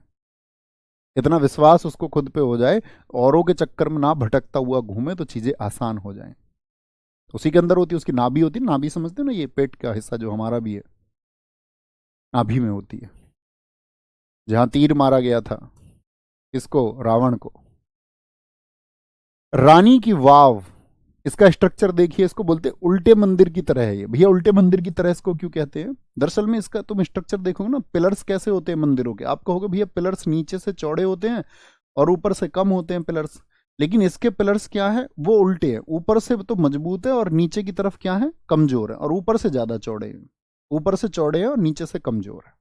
इतना विश्वास उसको खुद पे हो जाए, औरों के चक्कर में ना भटकता हुआ घूमे, तो चीजें आसान हो जाएं। उसी के अंदर होती है, उसकी नाभि होती है, नाभि समझते हो ना, ये पेट का हिस्सा जो हमारा भी है, नाभि में होती है, जहां तीर मारा गया था किसको? रावण को। रानी की वाव, इसका स्ट्रक्चर देखिए, इसको बोलते हैं उल्टे मंदिर की तरह है ये। भैया उल्टे मंदिर की तरह इसको क्यों कहते हैं? दरअसल में इसका तुम स्ट्रक्चर देखोगे ना, पिलर्स कैसे होते हैं मंदिरों के, आप कहोगे भैया पिलर्स नीचे से चौड़े होते हैं और ऊपर से कम होते हैं पिलर्स, लेकिन इसके पिलर्स क्या है, वो उल्टे हैं। ऊपर से तो मजबूत है और नीचे की तरफ क्या है, कमजोर है, और ऊपर से ज्यादा चौड़े हैं, ऊपर से चौड़े हैं और नीचे से कमजोर है।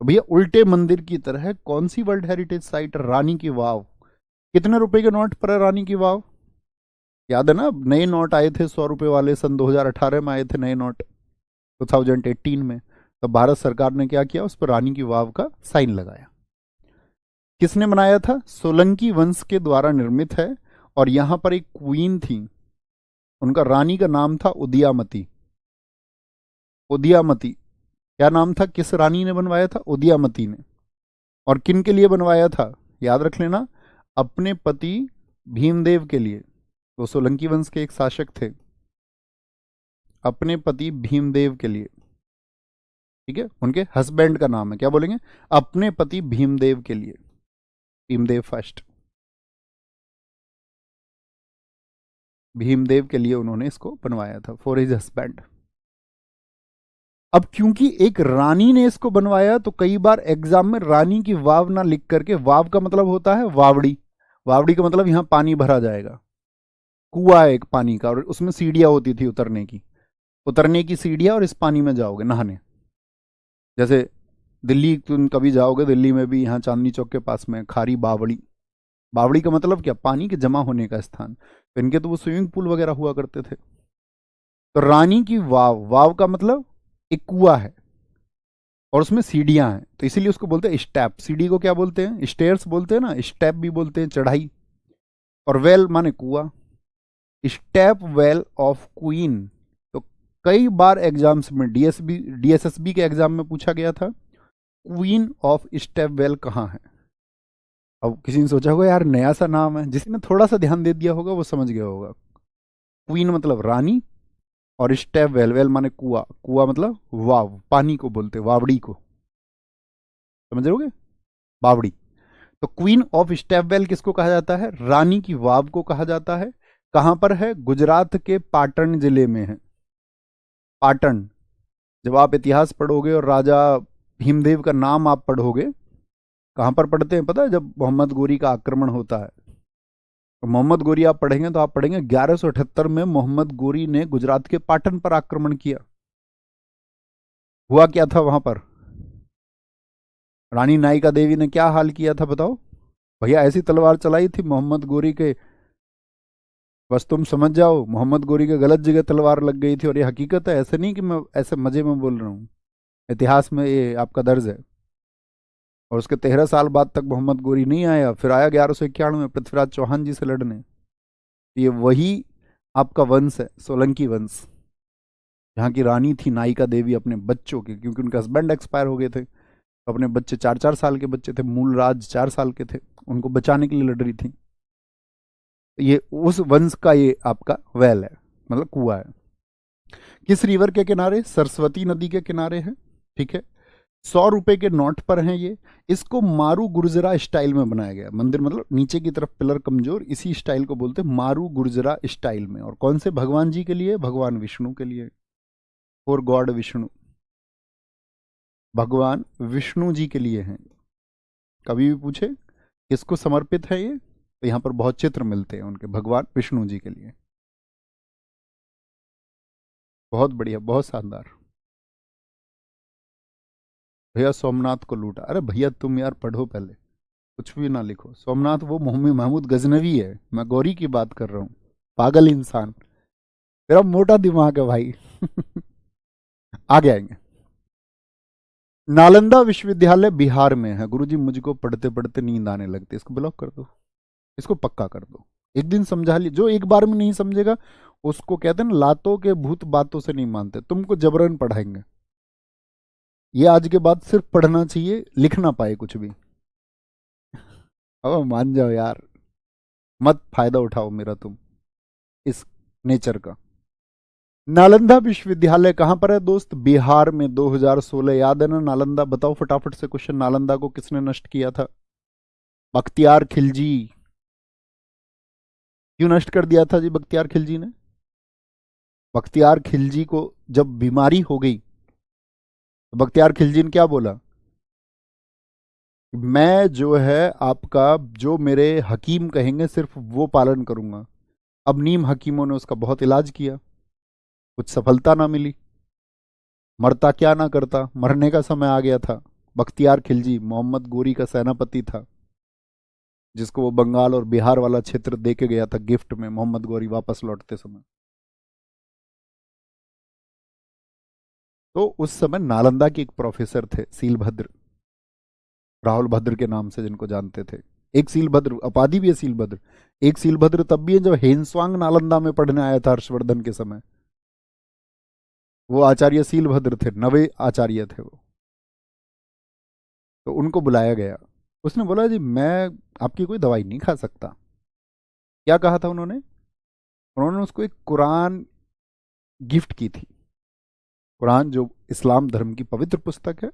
तो भैया उल्टे मंदिर की तरह है। कौन सी वर्ल्ड हेरिटेज साइट? रानी की वाव। कितने रुपए के नोट पर है रानी की वाव? याद है ना, नए नोट आए थे 100 रुपए वाले, सन 2018 में आए थे नए नोट, 2018 में। तो भारत सरकार ने क्या किया, उस पर रानी की वाव का साइन लगाया। किसने बनाया था? सोलंकी वंश के द्वारा निर्मित है, और यहां पर एक क्वीन थी, उनका रानी का नाम था उदयामती। उदयामती क्या नाम था, किस रानी ने बनवाया था? उदयामती ने। और किन के लिए बनवाया था? याद रख लेना, अपने पति भीमदेव के लिए। वो सोलंकी वंश के एक शासक थे, अपने पति भीमदेव के लिए। ठीक है, उनके हस्बैंड का नाम है, क्या बोलेंगे? अपने पति भीमदेव के लिए, भीमदेव फर्स्ट, भीमदेव के लिए उन्होंने इसको बनवाया था, फॉर हिज हस्बैंड। अब क्योंकि एक रानी ने इसको बनवाया तो कई बार एग्जाम में रानी की वाव ना लिख करके, वाव का मतलब होता है वावड़ी, वावड़ी का मतलब यहां पानी भरा जाएगा, कुआ है एक पानी का, और उसमें सीढ़ियां होती थी उतरने की, उतरने की सीढ़ियां, और इस पानी में जाओगे नहाने। जैसे दिल्ली तुम कभी जाओगे, दिल्ली में भी यहाँ चांदनी चौक के पास में खारी बावड़ी, बावड़ी का मतलब क्या, पानी के जमा होने का स्थान। तो इनके तो वो स्विमिंग पूल वगैरह हुआ करते थे। तो रानी की वाव, वाव का मतलब एक कुआ है और उसमें सीढ़ियां हैं, तो इसीलिए उसको बोलते हैं स्टेप। सीढ़ी को क्या बोलते हैं, स्टेयर्स बोलते हैं ना, स्टेप भी बोलते हैं चढ़ाई। और वेल माने कुआ, स्टेप वेल ऑफ क्वीन। तो कई बार एग्जाम्स में डीएसएसबी के एग्जाम में पूछा गया था, क्वीन ऑफ स्टेप वेल कहाँ है। अब किसी ने सोचा होगा यार नया सा नाम है, जिसने थोड़ा सा ध्यान दे दिया होगा वो समझ गया होगा। क्वीन मतलब रानी, और स्टेप वेल, वेल माने कुआ, कुआ मतलब वाव, पानी को बोलते, वावड़ी को, समझ रहे होगे, बावड़ी। तो क्वीन ऑफ स्टेप वेल किसको कहा जाता है, रानी की वाव को कहा जाता है। कहां पर है, गुजरात के पाटन जिले में है। पाटन, जब आप इतिहास पढ़ोगे और राजा भीमदेव का नाम आप पढ़ोगे, कहां पर पढ़ते हैं पता है, जब मोहम्मद गोरी का आक्रमण होता है, तो मोहम्मद गोरी आप पढ़ेंगे तो आप पढ़ेंगे 1178 में मोहम्मद गोरी ने गुजरात के पाटन पर आक्रमण किया। हुआ क्या था वहां पर, रानी नायिका देवी ने क्या हाल किया था बताओ। भैया ऐसी तलवार चलाई थी मोहम्मद गोरी के, बस तुम समझ जाओ मोहम्मद गोरी के गलत जगह तलवार लग गई थी। और ये हकीकत है, ऐसे नहीं कि मैं ऐसे मजे में बोल रहा हूँ, इतिहास में ये आपका दर्ज है। और उसके 13 साल बाद तक मोहम्मद गोरी नहीं आया, फिर आया 1191 में पृथ्वीराज चौहान जी से लड़ने। ये वही आपका वंश है, सोलंकी वंश। यहाँ की रानी थी नायिका देवी, अपने बच्चों के, क्योंकि उनके हस्बैंड एक्सपायर हो गए थे, तो अपने बच्चे 4-4 साल के बच्चे थे, मूल राज 4 साल के थे, उनको बचाने के लिए लड़ रही थी। ये उस वंश का ये आपका वेल है, मतलब कुआ है। किस रिवर के किनारे, सरस्वती नदी के किनारे है, ठीक है। 100 रुपए के नोट पर हैं ये। इसको मारू गुर्जरा स्टाइल में बनाया गया मंदिर, मतलब नीचे की तरफ पिलर कमजोर, इसी स्टाइल को बोलते हैं मारू गुर्जरा स्टाइल में। और कौन से भगवान जी के लिए, भगवान विष्णु के लिए, फॉर गॉड विष्णु, भगवान विष्णु जी के लिए हैं। कभी भी पूछे किसको समर्पित है ये, तो यहां पर बहुत चित्र मिलते हैं उनके, भगवान विष्णु जी के लिए। बहुत बढ़िया, बहुत शानदार। भैया सोमनाथ को लूटा, अरे भैया तुम यार पढ़ो पहले, कुछ भी ना लिखो। सोमनाथ वो मोहम्मद महमूद गजनवी है, मैं गौरी की बात कर रहा हूँ, पागल इंसान, तेरा मोटा दिमाग है भाई। आगे आएंगे। नालंदा विश्वविद्यालय बिहार में है। गुरुजी मुझको पढ़ते पढ़ते नींद आने लगती है, इसको ब्लॉक कर दो, इसको पक्का कर दो। एक दिन समझा ली, जो एक बार में नहीं समझेगा उसको कहते हैं ना, लातों के भूत बातों से नहीं मानते, तुमको जबरन पढ़ाएंगे। ये आज के बाद सिर्फ पढ़ना चाहिए, लिख ना पाए कुछ भी। अब मान जाओ यार, मत फायदा उठाओ मेरा तुम इस नेचर का। नालंदा विश्वविद्यालय कहां पर है दोस्त, बिहार में। 2016 याद है ना नालंदा, बताओ फटाफट से क्वेश्चन, नालंदा को किसने नष्ट किया था, बख्तियार खिलजी। क्यों नष्ट कर दिया था जी बख्तियार खिलजी ने, बख्तियार खिलजी को जब बीमारी हो गई तो बख्तियार खिलजी ने क्या बोला, मैं जो है आपका, जो मेरे हकीम कहेंगे सिर्फ वो पालन करूंगा। अब नीम हकीमों ने उसका बहुत इलाज किया, कुछ सफलता ना मिली, मरता क्या ना करता, मरने का समय आ गया था। बख्तियार खिलजी मोहम्मद गोरी का सेनापति था, जिसको वो बंगाल और बिहार वाला क्षेत्र दे के गया था गिफ्ट में मोहम्मद गोरी वापस लौटते समय। तो उस समय नालंदा के एक प्रोफेसर थे सीलभद्र, राहुल भद्र के नाम से जिनको जानते थे। एक सीलभद्र उपाधि भी है सीलभद्र, एक सीलभद्र तब भी है जब हेनस्वांग नालंदा में पढ़ने आया था हर्षवर्धन के समय, वो आचार्य सीलभद्र थे, नवे आचार्य थे वो। तो उनको बुलाया गया, उसने बोला जी मैं आपकी कोई दवाई नहीं खा सकता। क्या कहा था उन्होंने, उन्होंने उसको एक कुरान गिफ्ट की थी, कुरान जो इस्लाम धर्म की पवित्र पुस्तक है,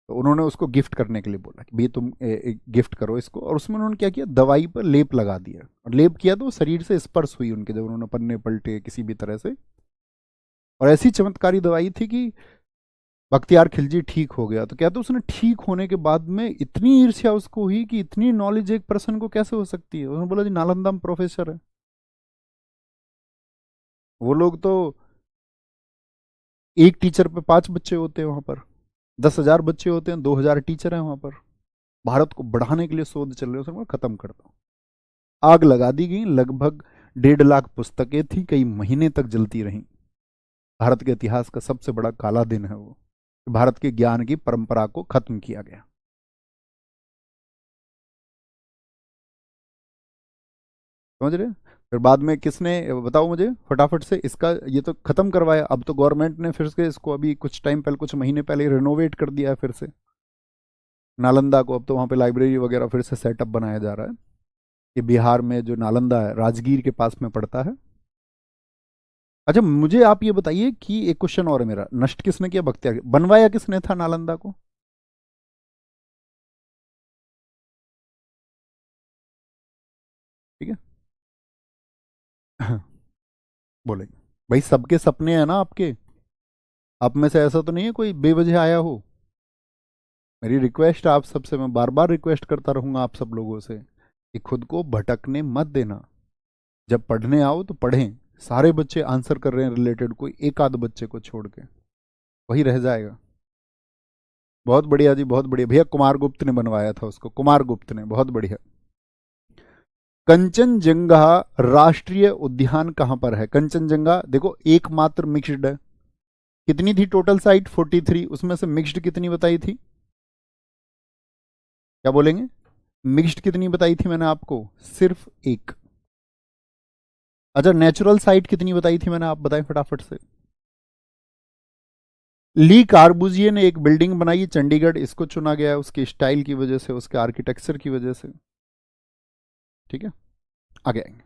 तो उन्होंने उसको गिफ्ट करने के लिए बोला कि भाई तुम गिफ्ट करो इसको। और उसमें उन्होंने क्या किया, दवाई पर लेप लगा दिया, और लेप किया तो शरीर से स्पर्श हुई उनके, जब उन्होंने पन्ने पलटे किसी भी तरह से, और ऐसी चमत्कारी दवाई थी कि बख्तियार खिलजी ठीक हो गया। तो कहते उसने ठीक होने के बाद में इतनी ईर्ष्या उसको हुई कि इतनी नॉलेज एक पर्सन को कैसे हो सकती है। उसने बोला जी नालंदा में प्रोफेसर है। वो लोग तो एक टीचर पे 5 बच्चे होते हैं, वहां पर 10,000 बच्चे होते हैं, 2,000 टीचर हैं वहां पर। भारत को बढ़ाने के लिए शोध चल रहे, उसने खत्म कर दो। आग लगा दी गई। लगभग 1.5 लाख पुस्तकें थी, कई महीने तक जलती रहीं। भारत के इतिहास का सबसे बड़ा काला दिन है वो। भारत के ज्ञान की परंपरा को खत्म किया गया। समझ रहे? फिर बाद में किसने, बताओ मुझे फटाफट से, इसका ये तो खत्म करवाया। अब तो गवर्नमेंट ने फिर से इसको अभी कुछ टाइम पहले, कुछ महीने पहले रिनोवेट कर दिया है फिर से नालंदा को। अब तो वहां पे लाइब्रेरी वगैरह फिर से सेटअप बनाया जा रहा है। कि बिहार में जो नालंदा है, राजगीर के पास में पड़ता है। अच्छा मुझे आप ये बताइए कि एक क्वेश्चन और है मेरा, नष्ट किसने किया? बख्तियार। बनवाया किसने था नालंदा को? ठीक है। बोलेंगे भाई, सबके सपने हैं ना आपके। आप में से ऐसा तो नहीं है कोई बेवजह आया हो। मेरी रिक्वेस्ट आप सबसे, मैं बार बार रिक्वेस्ट करता रहूंगा आप सब लोगों से कि खुद को भटकने मत देना। जब पढ़ने आओ तो पढ़ें। सारे बच्चे आंसर कर रहे हैं रिलेटेड, कोई एक आध बच्चे को छोड़ के वही रह जाएगा। बहुत बढ़िया जी, बहुत बढ़िया भैया। कुमार गुप्त ने बनवाया था उसको, कुमार गुप्त ने, बहुत बढ़िया। कंचनजंगा राष्ट्रीय उद्यान कहां पर है? कंचनजंगा देखो एकमात्र मिक्स्ड है। कितनी थी टोटल साइट? 43। उसमें से मिक्स्ड कितनी बताई थी? क्या बोलेंगे? मिक्स्ड कितनी बताई थी मैंने आपको? सिर्फ एक। अच्छा नेचुरल साइट कितनी बताई थी मैंने? आप बताएं फटाफट से। ली कार्बूजिए ने एक बिल्डिंग बनाई है चंडीगढ़, इसको चुना गया है उसके स्टाइल की वजह से, उसके आर्किटेक्चर की वजह से। ठीक है, आगे आएंगे।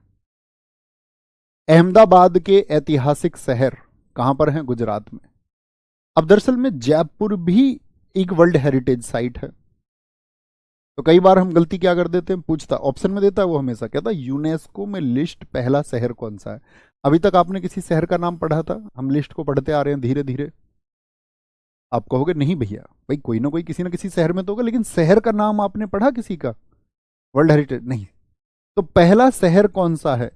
अहमदाबाद के ऐतिहासिक शहर कहां पर हैं? गुजरात में। अब दरअसल में जयपुर भी एक वर्ल्ड हेरिटेज साइट है। तो कई बार हम गलती क्या कर देते हैं, पूछता ऑप्शन में देता है वो, हमेशा कहता यूनेस्को में लिस्ट पहला शहर कौन सा है। अभी तक आपने किसी शहर का नाम पढ़ा था? हम लिस्ट को पढ़ते आ रहे हैं धीरे धीरे। आप कहोगे नहीं भैया, भाई कोई ना कोई किसी ना किसी शहर में तो होगा, लेकिन शहर का नाम आपने पढ़ा किसी का वर्ल्ड हेरिटेज? नहीं। तो पहला शहर कौन सा है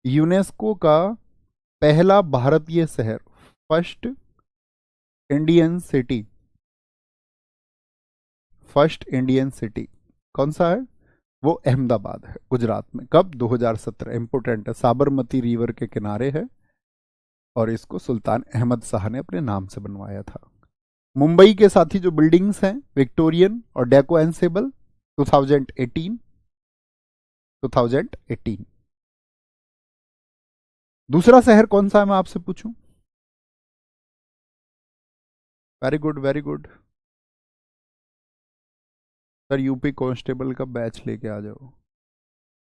यूनेस्को का? पहला भारतीय शहर, first Indian city, first Indian city कौन सा है? वो अहमदाबाद है, गुजरात में। कब? 2017। इंपोर्टेंट है, साबरमती रिवर के किनारे है और इसको सुल्तान अहमद शाह ने अपने नाम से बनवाया था। मुंबई के साथी जो बिल्डिंग्स हैं, विक्टोरियन और डेको एनसेबल, 2018। 2018। दूसरा शहर कौन सा है मैं आपसे पूछूं? Very good, very good. Sir UP constable का बैच लेके आ जाओ।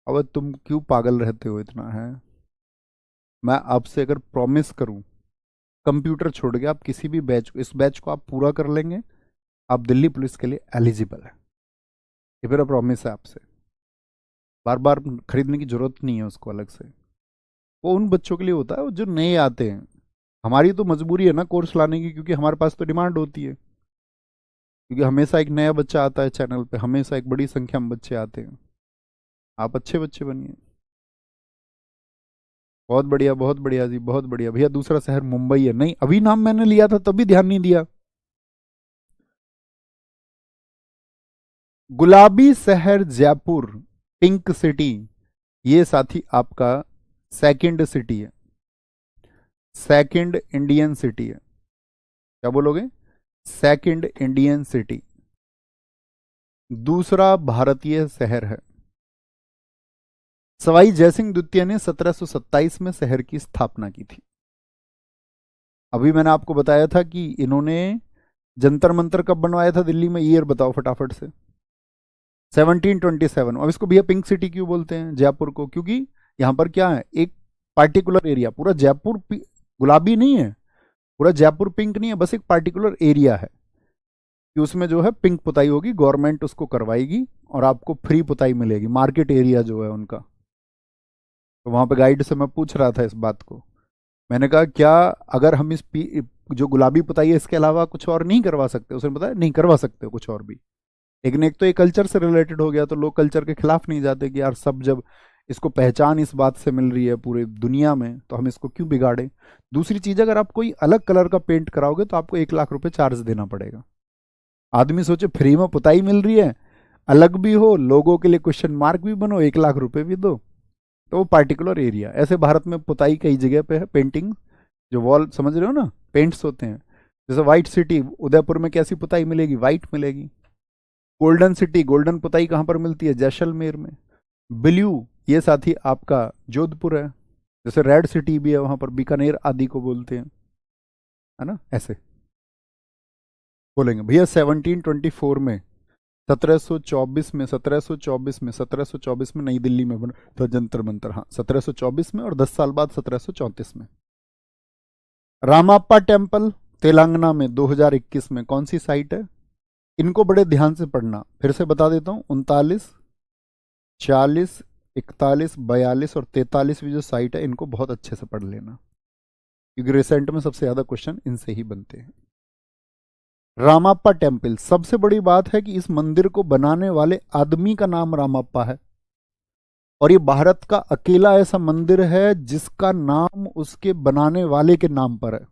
अब तुम क्यों पागल रहते हो इतना है? मैं आपसे अगर प्रॉमिस करूं, कंप्यूटर छोड़ के आप किसी भी बैच, इस बैच को आप पूरा कर लेंगे, आप दिल्ली पुलिस के लिए एलिजिबल है। ये मेरा प्रॉमिस है आपसे। बार बार खरीदने की जरूरत नहीं है उसको अलग से। वो उन बच्चों के लिए होता है जो नए आते हैं। हमारी तो मजबूरी है ना कोर्स लाने की, क्योंकि हमारे पास तो डिमांड होती है। क्योंकि हमेशा एक नया बच्चा आता है चैनल पे, हमेशा एक बड़ी संख्या में बच्चे आते हैं। आप अच्छे बच्चे बनिए। बहुत बढ़िया, बहुत बढ़िया जी, बहुत बढ़िया भैया। दूसरा शहर मुंबई है। नहीं, अभी नाम मैंने लिया था तभी ध्यान नहीं दिया। गुलाबी शहर जयपुर, पिंक सिटी, ये साथी आपका सेकंड सिटी है, सेकंड इंडियन सिटी है। क्या बोलोगे? Second Indian city. दूसरा भारतीय शहर है। सवाई जयसिंह द्वितीय ने 1727 में शहर की स्थापना की थी। अभी मैंने आपको बताया था कि इन्होंने जंतर मंतर कब बनवाया था दिल्ली में? ईयर बताओ फटाफट से। 1727। अब इसको भैया पिंक सिटी क्यों बोलते हैं जयपुर को? क्योंकि यहां पर क्या है, एक पार्टिकुलर एरिया, पूरा जयपुर गुलाबी नहीं है, पूरा जयपुर पिंक नहीं है, बस एक पार्टिकुलर एरिया है कि उसमें जो है पिंक पुताई होगी, गवर्नमेंट उसको करवाएगी और आपको फ्री पुताई मिलेगी। मार्केट एरिया जो है उनका। तो वहां पे गाइड से मैं पूछ रहा था इस बात को। मैंने कहा क्या अगर हम जो गुलाबी पुताई है इसके अलावा कुछ और नहीं करवा सकते? उसने बताया नहीं, करवा सकते हो कुछ और भी। लेकिन एक तो ये कल्चर से रिलेटेड हो गया, तो लोग कल्चर के खिलाफ नहीं जाते कि यार सब जब इसको पहचान इस बात से मिल रही है पूरी दुनिया में तो हम इसको क्यों बिगाड़ें। दूसरी चीज, अगर आप कोई अलग कलर का पेंट कराओगे तो आपको 1 लाख रुपए चार्ज देना पड़ेगा। आदमी सोचे फ्री में पुताई मिल रही है, अलग भी हो, लोगों के लिए क्वेश्चन मार्क भी बनो, 1 लाख रुपए भी दो। तो वो पार्टिकुलर एरिया, ऐसे भारत में पुताई कई जगह पे है, पेंटिंग जो वॉल समझ रहे हो ना, पेंट्स होते हैं। जैसे व्हाइट सिटी उदयपुर में कैसी पुताई मिलेगी? व्हाइट मिलेगी। गोल्डन सिटी, गोल्डन पुताई कहाँ पर मिलती है? जैसलमेर में। ब्लू, ये साथी आपका जोधपुर है। जैसे रेड सिटी भी है वहां पर, बीकानेर आदि को बोलते हैं, है ना, ऐसे बोलेंगे भैया। 1724 में, 1724 में, 1724 में, 1724 में नई दिल्ली में बना था जंतर मंतर। हाँ, 1724 में, और 10 साल बाद 1734 में। रामाप्पा टेम्पल तेलंगाना में 2021 में कौन सी साइट है? इनको बड़े ध्यान से पढ़ना, फिर से बता देता हूँ। 39, 40, 41, 42 और 43वीं जो साइट है, इनको बहुत अच्छे से पढ़ लेना, क्योंकि रिसेंट में सबसे ज्यादा क्वेश्चन इनसे ही बनते हैं। रामाप्पा टेम्पल, सबसे बड़ी बात है कि इस मंदिर को बनाने वाले आदमी का नाम रामाप्पा है, और ये भारत का अकेला ऐसा मंदिर है जिसका नाम उसके बनाने वाले के नाम पर है,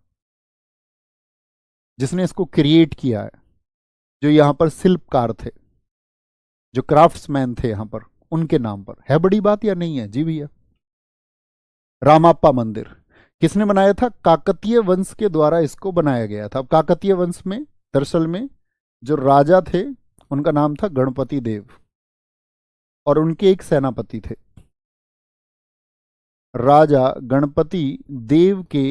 जिसने इसको क्रिएट किया है। जो यहां पर शिल्पकार थे, जो क्राफ्ट्समैन थे यहां पर, उनके नाम पर है। बड़ी बात या नहीं है? जी भैया। रामाप्पा मंदिर किसने बनाया था? काकतीय वंश के द्वारा इसको बनाया गया था। अब काकतीय वंश में दरअसल में जो राजा थे उनका नाम था गणपति देव, और उनके एक सेनापति थे। राजा गणपति देव के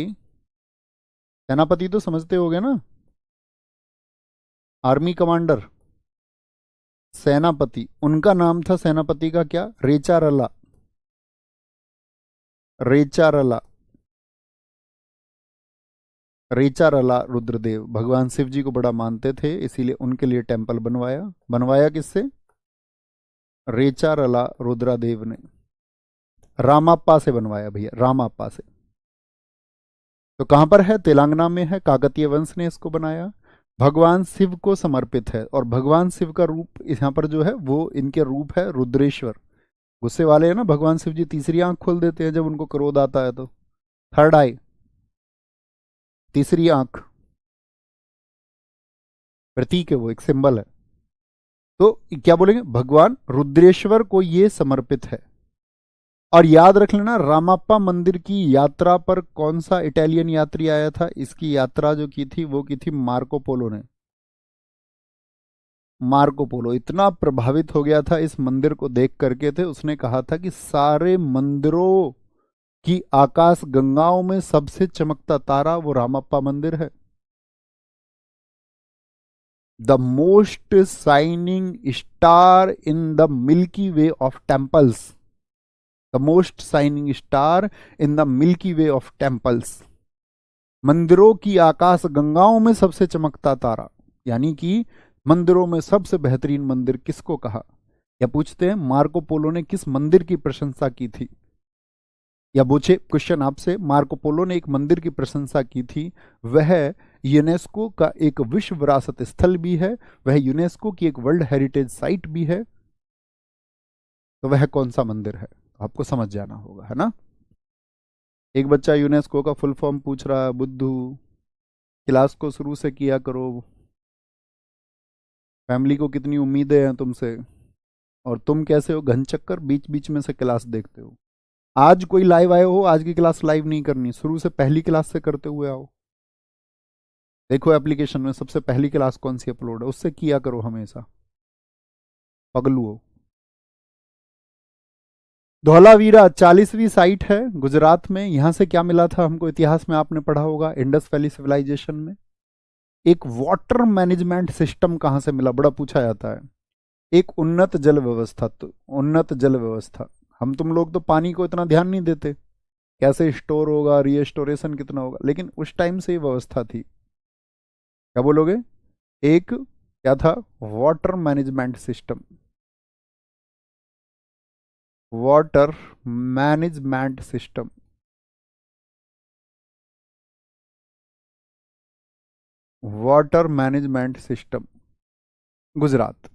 सेनापति तो समझते होगे ना, आर्मी कमांडर, सेनापति। उनका नाम था सेनापति का क्या? रेचारला। रेचारला, रेचारला रुद्रदेव भगवान शिव जी को बड़ा मानते थे, इसीलिए उनके लिए टेम्पल बनवाया। बनवाया किससे? रेचारला रुद्रादेव ने। रामाप्पा से बनवाया भैया, रामाप्पा से। तो कहां पर है? तेलंगाना में है। काकतीय वंश ने इसको बनाया, भगवान शिव को समर्पित है। और भगवान शिव का रूप यहाँ पर जो है वो इनके रूप है रुद्रेश्वर। गुस्से वाले हैं ना, भगवान शिव जी तीसरी आंख खोल देते हैं जब उनको क्रोध आता है, तो थर्ड आई, तीसरी आंख, प्रतीक है वो, एक सिंबल है। तो क्या बोलेंगे? भगवान रुद्रेश्वर को ये समर्पित है। और याद रख लेना, रामाप्पा मंदिर की यात्रा पर कौन सा इटालियन यात्री आया था? इसकी यात्रा जो की थी वो की थी मार्को पोलो ने। मार्को पोलो इतना प्रभावित हो गया था इस मंदिर को देख करके, थे उसने कहा था कि सारे मंदिरों की आकाश गंगाओं में सबसे चमकता तारा वो रामाप्पा मंदिर है। The most shining star in the milky way of temples. The most shining star in the milky way of temples. मंदिरों की आकाश गंगाओं में सबसे चमकता तारा, यानी कि मंदिरों में सबसे बेहतरीन मंदिर किसको कहा? या पूछते हैं मार्को पोलो ने किस मंदिर की प्रशंसा की थी? या पूछे क्वेश्चन आपसे, मार्को पोलो ने एक मंदिर की प्रशंसा की थी, वह यूनेस्को का एक विश्व विरासत स्थल भी है, वह यूनेस्को की एक वर्ल्ड हेरिटेज साइट भी है। तो वह कौन सा मंदिर है? आपको समझ जाना होगा, है ना। एक बच्चा यूनेस्को का फुल फॉर्म पूछ रहा है। बुद्धू, क्लास को शुरू से किया करो, फैमिली को कितनी उम्मीदें हैं तुमसे, और तुम कैसे हो घन चक्कर, बीच बीच में से क्लास देखते हो। आज कोई लाइव आए हो, आज की क्लास लाइव नहीं करनी, शुरू से पहली क्लास से करते हुए आओ। देखो एप्लीकेशन में सबसे पहली क्लास कौन सी अपलोड है, उससे किया करो हमेशा, पगलू हो। धौलावीरा 40वीं साइट है गुजरात में। यहां से क्या मिला था हमको? इतिहास में आपने पढ़ा होगा, इंडस वैली सिविलाइजेशन में एक वाटर मैनेजमेंट सिस्टम कहां से मिला, बड़ा पूछा जाता है। एक उन्नत जल व्यवस्था। तो उन्नत जल व्यवस्था, हम तुम लोग तो पानी को इतना ध्यान नहीं देते, कैसे स्टोर होगा, रीस्टोरेशन कितना होगा, लेकिन उस टाइम से ये व्यवस्था थी। क्या बोलोगे? एक क्या था? Water management system. Water management system. Water management system, Gujarat.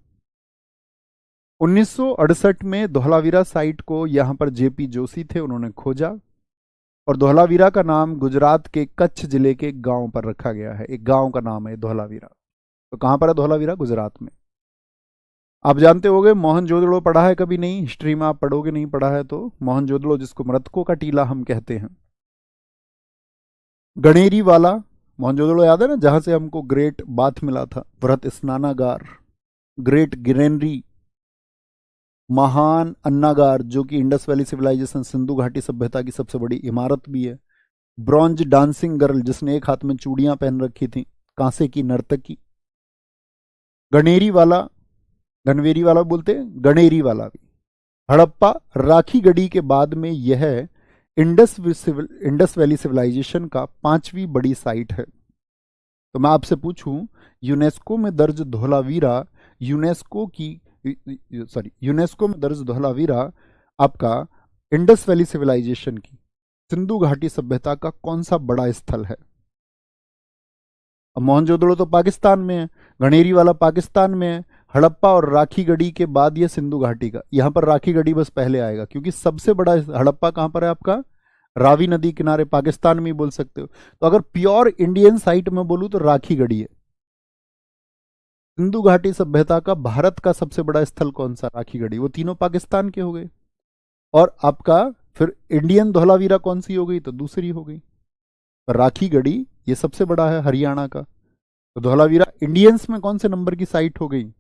1968 में धौलावीरा साइट को यहां पर जेपी जोशी थे, उन्होंने खोजा और धौलावीरा का नाम गुजरात के कच्छ जिले के गांव पर रखा गया है। एक गांव का नाम है धौलावीरा। तो कहां पर है धौलावीरा? गुजरात में। आप जानते होंगे मोहनजोदड़ो पढ़ा है कभी? नहीं, हिस्ट्री में आप पढ़ोगे, नहीं पढ़ा है तो। मोहनजोदड़ो जिसको मृतकों का टीला हम कहते हैं। गणेरी वाला मोहनजोदड़ो याद है ना, जहां से हमको ग्रेट बाथ मिला था, वृहत स्नानागार, ग्रेट गिरेनरी, महान अन्नागार जो कि इंडस वैली सिविलाइजेशन सिंधु घाटी सभ्यता की सबसे बड़ी इमारत भी है। ब्रॉन्ज डांसिंग गर्ल जिसने एक हाथ में चूड़ियां पहन रखी थी, कांसे की नर्तकी। गणेरी वाला, गनवेरी वाला बोलते हैं, गणेरी वाला भी। हड़प्पा राखी गढ़ी के बाद में यह इंडस वैली सिविलाइजेशन का 5वीं बड़ी साइट है। तो मैं आपसे पूछूं, यूनेस्को में दर्ज धौलावीरा यूनेस्को में दर्ज धौलावीरा आपका इंडस वैली सिविलाइजेशन की सिंधु घाटी सभ्यता का कौन सा बड़ा स्थल है? अब मोहनजोदड़ो तो पाकिस्तान में है, गणेरी वाला पाकिस्तान में है, हड़प्पा और राखी गढ़ी के बाद ये सिंधु घाटी का। यहां पर राखी गढ़ी बस पहले आएगा क्योंकि सबसे बड़ा हड़प्पा कहां पर है आपका? रावी नदी किनारे, पाकिस्तान में ही बोल सकते हो। तो अगर प्योर इंडियन साइट में बोलूं तो राखी गढ़ी है। सिंधु घाटी सभ्यता का भारत का सबसे बड़ा स्थल कौन सा? राखी गढ़ी। वो तीनों पाकिस्तान के हो गए। और आपका फिर इंडियन धौलावीरा कौन सी हो गई? तो दूसरी हो गई। राखी गढ़ी ये सबसे बड़ा है हरियाणा का। तो धौलावीरा इंडियंस में कौन से नंबर की साइट हो गई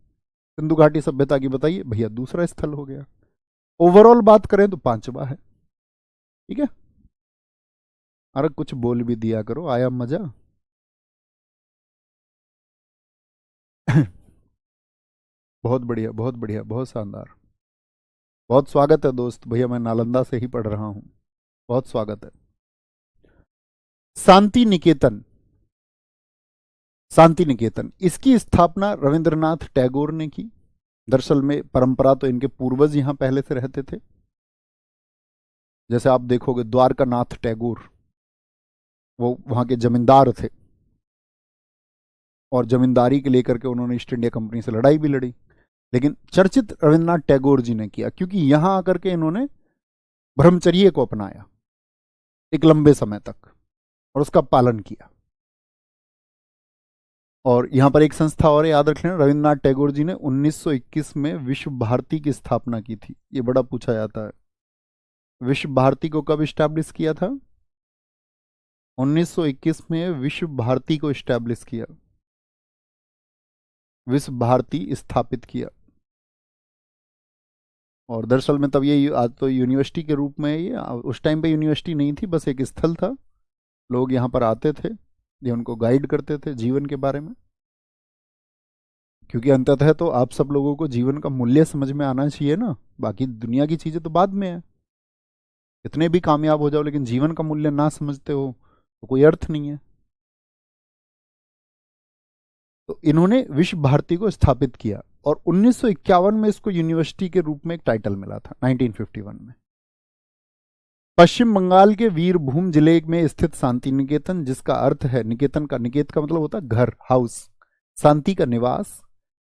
सिंधु घाटी सभ्यता की? बताइए भैया, दूसरा स्थल हो गया। ओवरऑल बात करें तो 5वां है। ठीक है, अरे कुछ बोल भी दिया करो, आया मजा। बहुत बढ़िया, बहुत बढ़िया, बहुत शानदार। बहुत स्वागत है दोस्त, भैया मैं नालंदा से ही पढ़ रहा हूं। बहुत स्वागत है। शांति निकेतन, शांति निकेतन, इसकी स्थापना रविंद्रनाथ टैगोर ने की। दरअसल में परंपरा तो इनके पूर्वज यहां पहले से रहते थे। जैसे आप देखोगे द्वारका नाथ टैगोर, वो वहां के जमींदार थे और जमींदारी के लेकर के उन्होंने ईस्ट इंडिया कंपनी से लड़ाई भी लड़ी। लेकिन चर्चित रविन्द्रनाथ टैगोर जी ने किया क्योंकि यहां आकर के इन्होंने ब्रह्मचर्य को अपनाया एक लंबे समय तक और उसका पालन किया। और यहां पर एक संस्था और याद रख लेना, रविन्द्रनाथ टैगोर जी ने 1921 में विश्व भारती की स्थापना की थी। ये बड़ा पूछा जाता है, विश्व भारती को कब स्टैब्लिश किया था? 1921 में विश्व भारती को स्टैब्लिश किया, विश्व भारती स्थापित किया। और दरअसल में तब ये आज तो यूनिवर्सिटी के रूप में, ये उस टाइम पे यूनिवर्सिटी नहीं थी, बस एक स्थल था। लोग यहाँ पर आते थे, ये उनको गाइड करते थे जीवन के बारे में। क्योंकि अंततः तो आप सब लोगों को जीवन का मूल्य समझ में आना चाहिए ना, बाकी दुनिया की चीजें तो बाद में है। इतने भी कामयाब हो जाओ लेकिन जीवन का मूल्य ना समझते हो तो कोई अर्थ नहीं है। तो इन्होंने विश्व भारती को स्थापित किया और 1951 में इसको यूनिवर्सिटी के रूप में एक टाइटल मिला था, 1951 में। पश्चिम बंगाल के वीरभूम जिले में स्थित शांति निकेतन, जिसका अर्थ है निकेतन का, निकेत का मतलब होता है घर, हाउस, शांति का निवास,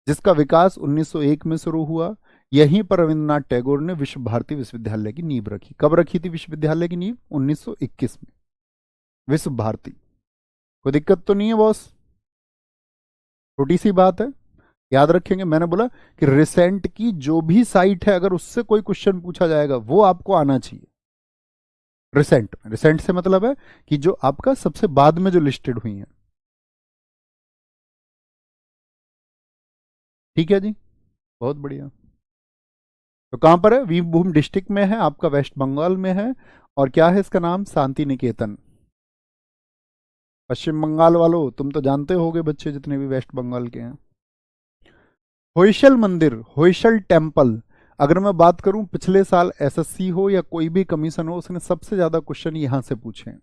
जिसका विकास 1901 में शुरू हुआ। यहीं पर रविन्द्रनाथ टैगोर ने विश्व भारती विश्वविद्यालय की नींव रखी। कब रखी थी विश्वविद्यालय की नींव? 1921 में। विश्व भारती, कोई दिक्कत तो नहीं है बॉस? छोटी सी बात है, याद रखेंगे। मैंने बोला कि रिसेंट की जो भी साइट है अगर उससे कोई क्वेश्चन पूछा जाएगा वो आपको आना चाहिए। रिसेंट, रिसेंट से मतलब है कि जो आपका सबसे बाद में जो लिस्टेड हुई है। ठीक है जी, बहुत बढ़िया। तो कहां पर है? वीरभूम डिस्ट्रिक्ट में है, आपका वेस्ट बंगाल में है। और क्या है इसका नाम? शांति निकेतन। पश्चिम बंगाल वालों तुम तो जानते होगे, बच्चे जितने भी वेस्ट बंगाल के हैं। होयसल मंदिर, होयसल टेम्पल, अगर मैं बात करूं पिछले साल एसएससी हो या कोई भी कमीशन हो, उसने सबसे ज्यादा क्वेश्चन यहां से पूछे हैं,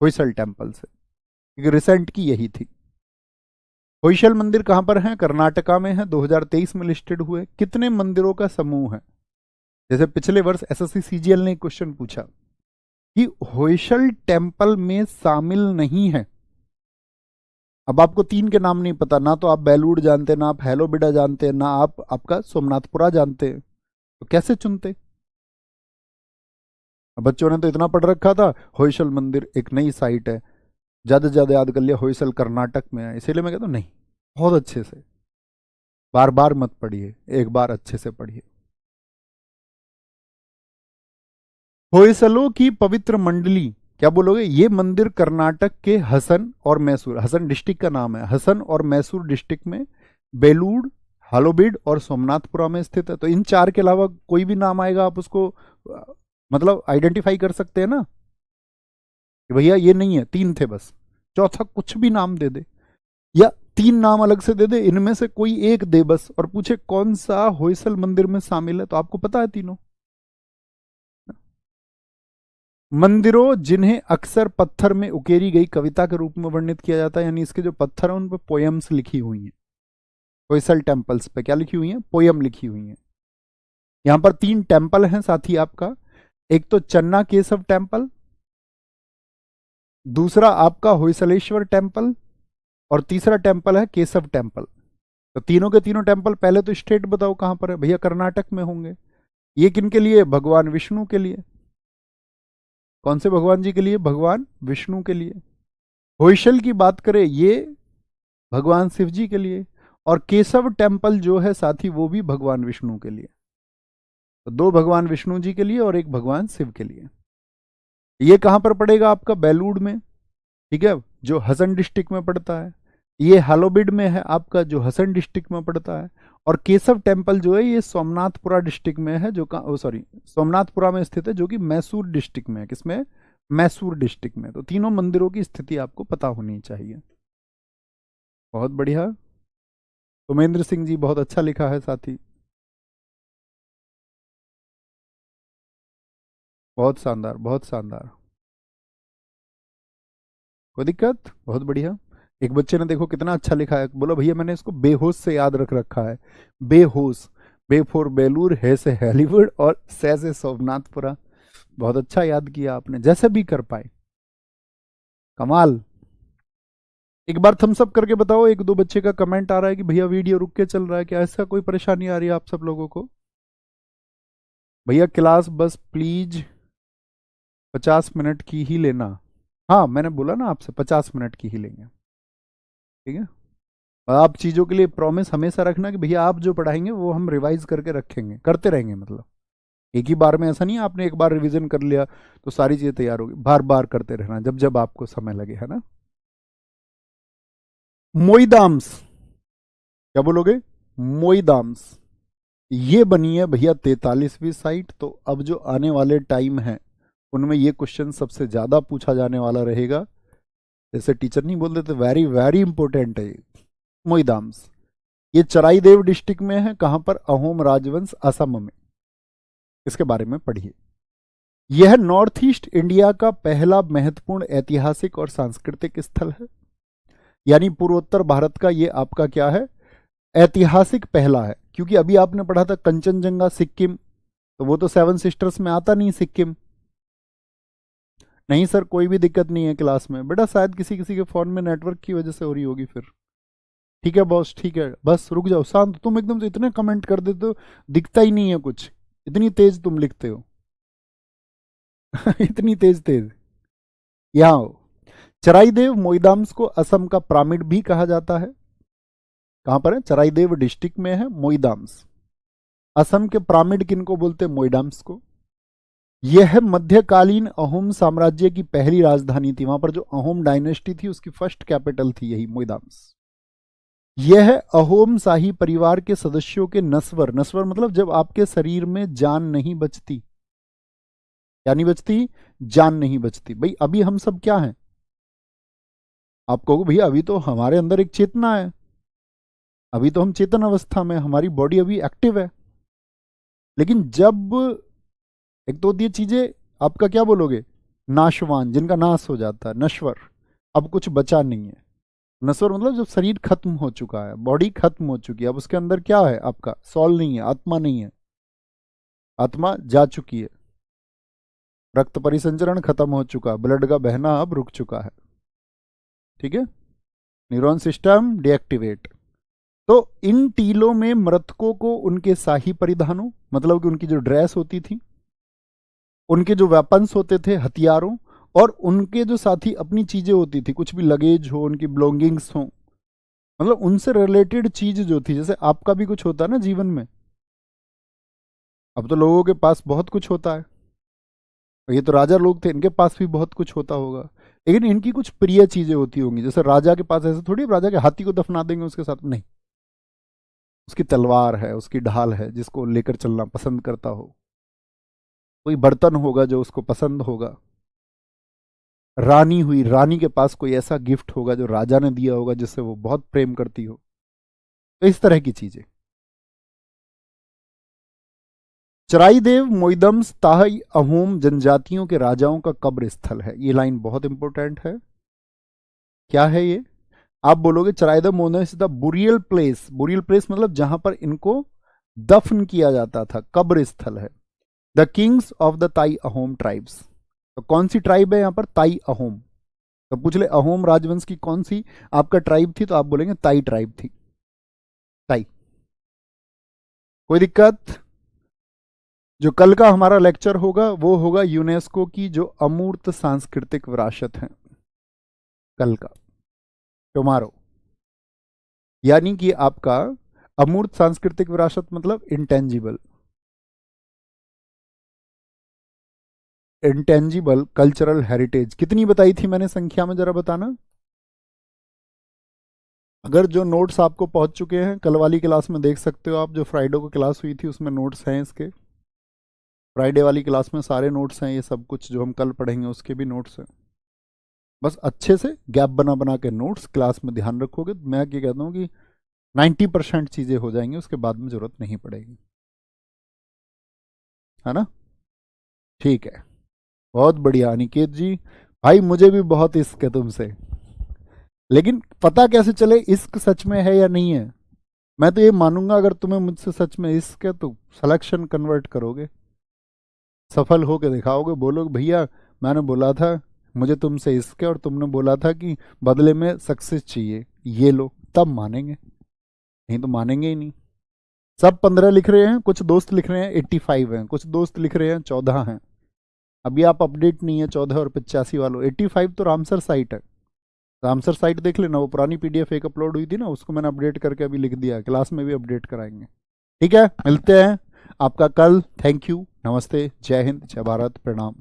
होयसल टेम्पल से, क्योंकि रिसेंट की यही थी। होयसल मंदिर कहां पर है? कर्नाटका में है, 2023 में लिस्टेड हुए। कितने मंदिरों का समूह है? जैसे पिछले वर्ष एसएससी सीजीएल ने एक क्वेश्चन पूछा कि होयसल टेम्पल में शामिल नहीं है अब आपको तीन के नाम नहीं पता, ना तो आप बेलूड़ जानते, ना आप हेलोबिडा जानते, ना आप आपका सोमनाथपुरा जानते, तो कैसे चुनते? अब बच्चों ने तो इतना पढ़ रखा था, होयसल मंदिर एक नई साइट है, ज्यादा से ज्यादा याद कर लिया, होयसल कर्नाटक में है, इसीलिए मैं कहता हूं नहीं, बहुत अच्छे से, बार बार मत पढ़िए, एक बार अच्छे से पढ़िए। होयसलों की पवित्र मंडली, क्या बोलोगे? ये मंदिर कर्नाटक के हसन और मैसूर, हसन डिस्ट्रिक्ट का नाम है, हसन और मैसूर डिस्ट्रिक्ट में बेलूड़, हालोबिड और सोमनाथपुरा में स्थित है। तो इन चार के अलावा कोई भी नाम आएगा आप उसको मतलब आइडेंटिफाई कर सकते हैं ना कि भैया ये नहीं है, तीन थे बस, चौथा कुछ भी नाम दे दे, या तीन नाम अलग से दे दे, इनमें से कोई एक दे बस, और पूछे कौन सा होयसल मंदिर में शामिल है, तो आपको पता है तीनों। मंदिरों जिन्हें अक्सर पत्थर में उकेरी गई कविता के रूप में वर्णित किया जाता है, यानी इसके जो पत्थर हैं उन पर पोयम्स लिखी हुई हैं। होयसल टेम्पल्स पे क्या लिखी हुई है? पोयम लिखी हुई है। यहां पर तीन टेम्पल हैं साथी आपका, एक तो चन्ना केशव टेम्पल, दूसरा आपका होयसलेश्वर टेम्पल, और तीसरा टेम्पल है केशव टेम्पल। तो तीनों के तीनों टेम्पल, पहले तो स्टेट बताओ कहां पर है भैया? कर्नाटक में होंगे। ये किनके लिए? भगवान विष्णु के लिए। कौन से भगवान जी के लिए? भगवान विष्णु के लिए। होयसल की बात करें, ये भगवान शिव जी के लिए, और केशव टेम्पल जो है साथी वो भी भगवान विष्णु के लिए। तो दो भगवान विष्णु जी के लिए और एक भगवान शिव के लिए। ये कहां पर पड़ेगा? आपका बेलूड़ में, ठीक है, जो हसन डिस्ट्रिक्ट में पड़ता है। ये हालोबिड में है आपका, जो हसन डिस्ट्रिक्ट में पड़ता है। और केशव टेम्पल जो है ये सोमनाथपुरा डिस्ट्रिक्ट में है, जो सॉरी सोमनाथपुरा में स्थित है, जो कि मैसूर डिस्ट्रिक्ट में है। किसमें? मैसूर डिस्ट्रिक्ट में। तो तीनों मंदिरों की स्थिति आपको पता होनी चाहिए। बहुत बढ़िया, उमेंद्र सिंह जी बहुत अच्छा लिखा है साथी, बहुत शानदार, बहुत शानदार, कोई दिक्कत? बहुत बढ़िया। एक बच्चे ने देखो कितना अच्छा लिखा है, बोलो भैया मैंने इसको बेहोश से याद रख रखा है। बेहोश, बे फॉर बेलूर, है से हॉलीवुड, और से सोमनाथपुरा। बहुत अच्छा याद किया आपने, जैसे भी कर पाए, कमाल। एक बार थम्स अप करके बताओ, एक दो बच्चे का कमेंट आ रहा है कि भैया वीडियो रुक के चल रहा है, क्या ऐसा कोई परेशानी आ रही है आप सब लोगों को? भैया क्लास बस प्लीज 50 मिनट की ही लेना। हाँ मैंने बोला ना आपसे 50 मिनट की ही लेंगे, ठीक है। आप चीज़ों के लिए प्रॉमिस हमेशा रखना कि भैया आप जो पढ़ाएंगे वो हम रिवाइज करके रखेंगे, करते रहेंगे, मतलब एक ही बार में ऐसा नहीं है आपने एक बार रिवीजन कर लिया तो सारी चीज़ें तैयार होगी, बार बार करते रहना जब जब आपको समय लगे, है ना। मोईदाम्स, क्या बोलोगे? मोईदाम्स, ये बनी है भैया 43वीं साइट। तो अब जो आने वाले टाइम है उनमें ये क्वेश्चन सबसे ज्यादा पूछा जाने वाला रहेगा। जैसे टीचर नहीं बोलते थे, वेरी वेरी इंपॉर्टेंट है ये। मोईदाम्स, ये चराईदेव डिस्ट्रिक्ट में है, कहां पर? अहोम राजवंश असम में। इसके बारे में पढ़िए। यह नॉर्थ ईस्ट इंडिया का पहला महत्वपूर्ण ऐतिहासिक और सांस्कृतिक स्थल है, यानी पूर्वोत्तर भारत का ये आपका क्या है? ऐतिहासिक पहला है। क्योंकि अभी आपने पढ़ा था कंचनजंगा सिक्किम, तो वो तो सेवन सिस्टर्स में आता नहीं सिक्किम। नहीं सर कोई भी दिक्कत नहीं है क्लास में, बेटा शायद किसी किसी के फोन में नेटवर्क की वजह से हो रही होगी फिर। ठीक है बॉस, ठीक है, बस रुक जाओ शांत। तुम एकदम से इतने कमेंट कर देते हो, दिखता ही नहीं है कुछ, इतनी तेज तुम लिखते हो। इतनी तेज तेज। यहाँ आओ। चराईदेव मोईदाम्स को असम का पिरामिड भी कहा जाता है। कहां पर है? चराईदेव डिस्ट्रिक्ट में है मोईदाम्स। असम के पिरामिड किनको बोलते हैं? मोईदाम्स को। यह मध्यकालीन अहोम साम्राज्य की पहली राजधानी थी, वहां पर जो अहोम डायनेस्टी थी उसकी फर्स्ट कैपिटल थी यही मोईदाम्स। यह अहोम शाही परिवार के सदस्यों के नस्वर, नस्वर मतलब जब आपके शरीर में जान नहीं बचती, क्या नहीं बचती? जान नहीं बचती। भाई अभी हम सब क्या हैं? आप कहोगे भैया अभी तो हमारे अंदर एक चेतना है, अभी तो हम चेतन अवस्था में, हमारी बॉडी अभी एक्टिव है। लेकिन जब एक तो ये चीजें आपका क्या बोलोगे? नाशवान, जिनका नाश हो जाता है, नश्वर, अब कुछ बचा नहीं है। नश्वर मतलब जब शरीर खत्म हो चुका है, बॉडी खत्म हो चुकी है, अब उसके अंदर क्या है? आपका सॉल नहीं है, आत्मा नहीं है, आत्मा जा चुकी है, रक्त परिसंचरण खत्म हो चुका, ब्लड का बहना अब रुक चुका है, ठीक है। Neuron system deactivate. तो इन टीलों में मृतकों को उनके शाही परिधानों, मतलब कि उनकी जो ड्रेस होती थी, उनके जो वेपन्स होते थे, हथियारों, और उनके जो साथी अपनी चीजें होती थी, कुछ भी लगेज हो, उनकी बिलोंगिंग्स हो, मतलब उनसे रिलेटेड चीज जो थी, जैसे आपका भी कुछ होता है ना जीवन में। अब तो लोगों के पास बहुत कुछ होता है, ये तो राजा लोग थे, इनके पास भी बहुत कुछ होता होगा, लेकिन इनकी कुछ प्रिय चीजें होती होंगी। जैसे राजा के पास ऐसे थोड़ी राजा के हाथी को दफना देंगे उसके साथ, नहीं, उसकी तलवार है, उसकी ढाल है जिसको लेकर चलना पसंद करता हो, कोई बर्तन होगा जो उसको पसंद होगा, रानी हुई, रानी के पास कोई ऐसा गिफ्ट होगा जो राजा ने दिया होगा जिससे वो बहुत प्रेम करती हो, तो इस तरह की चीजें। चराईदेव मोइदम्स ताहई अहोम जनजातियों के राजाओं का कब्र स्थल है। ये लाइन बहुत इंपॉर्टेंट है। क्या है ये? आप बोलोगे Charaideo moidams the burial place. Burial place मतलब जहां पर इनको दफन किया जाता था, कब्र स्थल है। द किंग्स ऑफ द ताई अहोम ट्राइब्स। तो कौन सी ट्राइब है यहां पर? ताई अहोम। तो पूछ ले अहोम राजवंश की कौन सी आपका ट्राइब थी, तो आप बोलेंगे ताई ट्राइब थी, ताई। कोई दिक्कत? जो कल का हमारा लेक्चर होगा वो होगा यूनेस्को की जो अमूर्त सांस्कृतिक विरासत है, कल का, टुमारो। यानी कि आपका अमूर्त सांस्कृतिक विरासत मतलब इंटेंजिबल, इंटेंजिबल कल्चरल हेरिटेज। कितनी बताई थी मैंने संख्या में, जरा बताना। अगर जो नोट्स आपको पहुंच चुके हैं कल वाली क्लास में देख सकते हो आप, जो फ्राइडे को क्लास हुई थी उसमें नोट्स हैं इसके। फ्राइडे वाली क्लास में सारे नोट्स हैं, ये सब कुछ जो हम कल पढ़ेंगे उसके भी नोट्स हैं। बस अच्छे से गैप बना बना के नोट्स क्लास में ध्यान रखोगे, तो मैं क्या कहता हूँ कि 90% चीज़ें हो जाएंगी, उसके बाद में ज़रूरत नहीं पड़ेगी, है ना? ठीक है, बहुत बढ़िया अनिकेत जी। भाई मुझे भी बहुत इश्क है तुमसे, लेकिन पता कैसे चले इश्क सच में है या नहीं है? मैं तो ये मानूंगा अगर तुम्हें मुझसे सच में इश्क है तो सिलेक्शन कन्वर्ट करोगे, सफल होके दिखाओगे, बोलोगे भैया मैंने बोला था मुझे तुमसे इश्क है और तुमने बोला था कि बदले में सक्सेस चाहिए, ये लो, तब मानेंगे, नहीं तो मानेंगे ही नहीं। सब 15 लिख रहे हैं, कुछ दोस्त लिख रहे हैं 85 हैं, कुछ दोस्त लिख रहे हैं 14 हैं। अभी आप अपडेट नहीं है 14 और 85 वालों। 85 तो रामसर साइट है, रामसर साइट देख लेना, वो पुरानी पीडीएफ एक अपलोड हुई थी ना, उसको मैंने अपडेट करके अभी लिख दिया, क्लास में भी अपडेट कराएंगे। ठीक है, मिलते हैं आपका कल। थैंक यू, नमस्ते, जय हिंद, जय भारत, प्रणाम।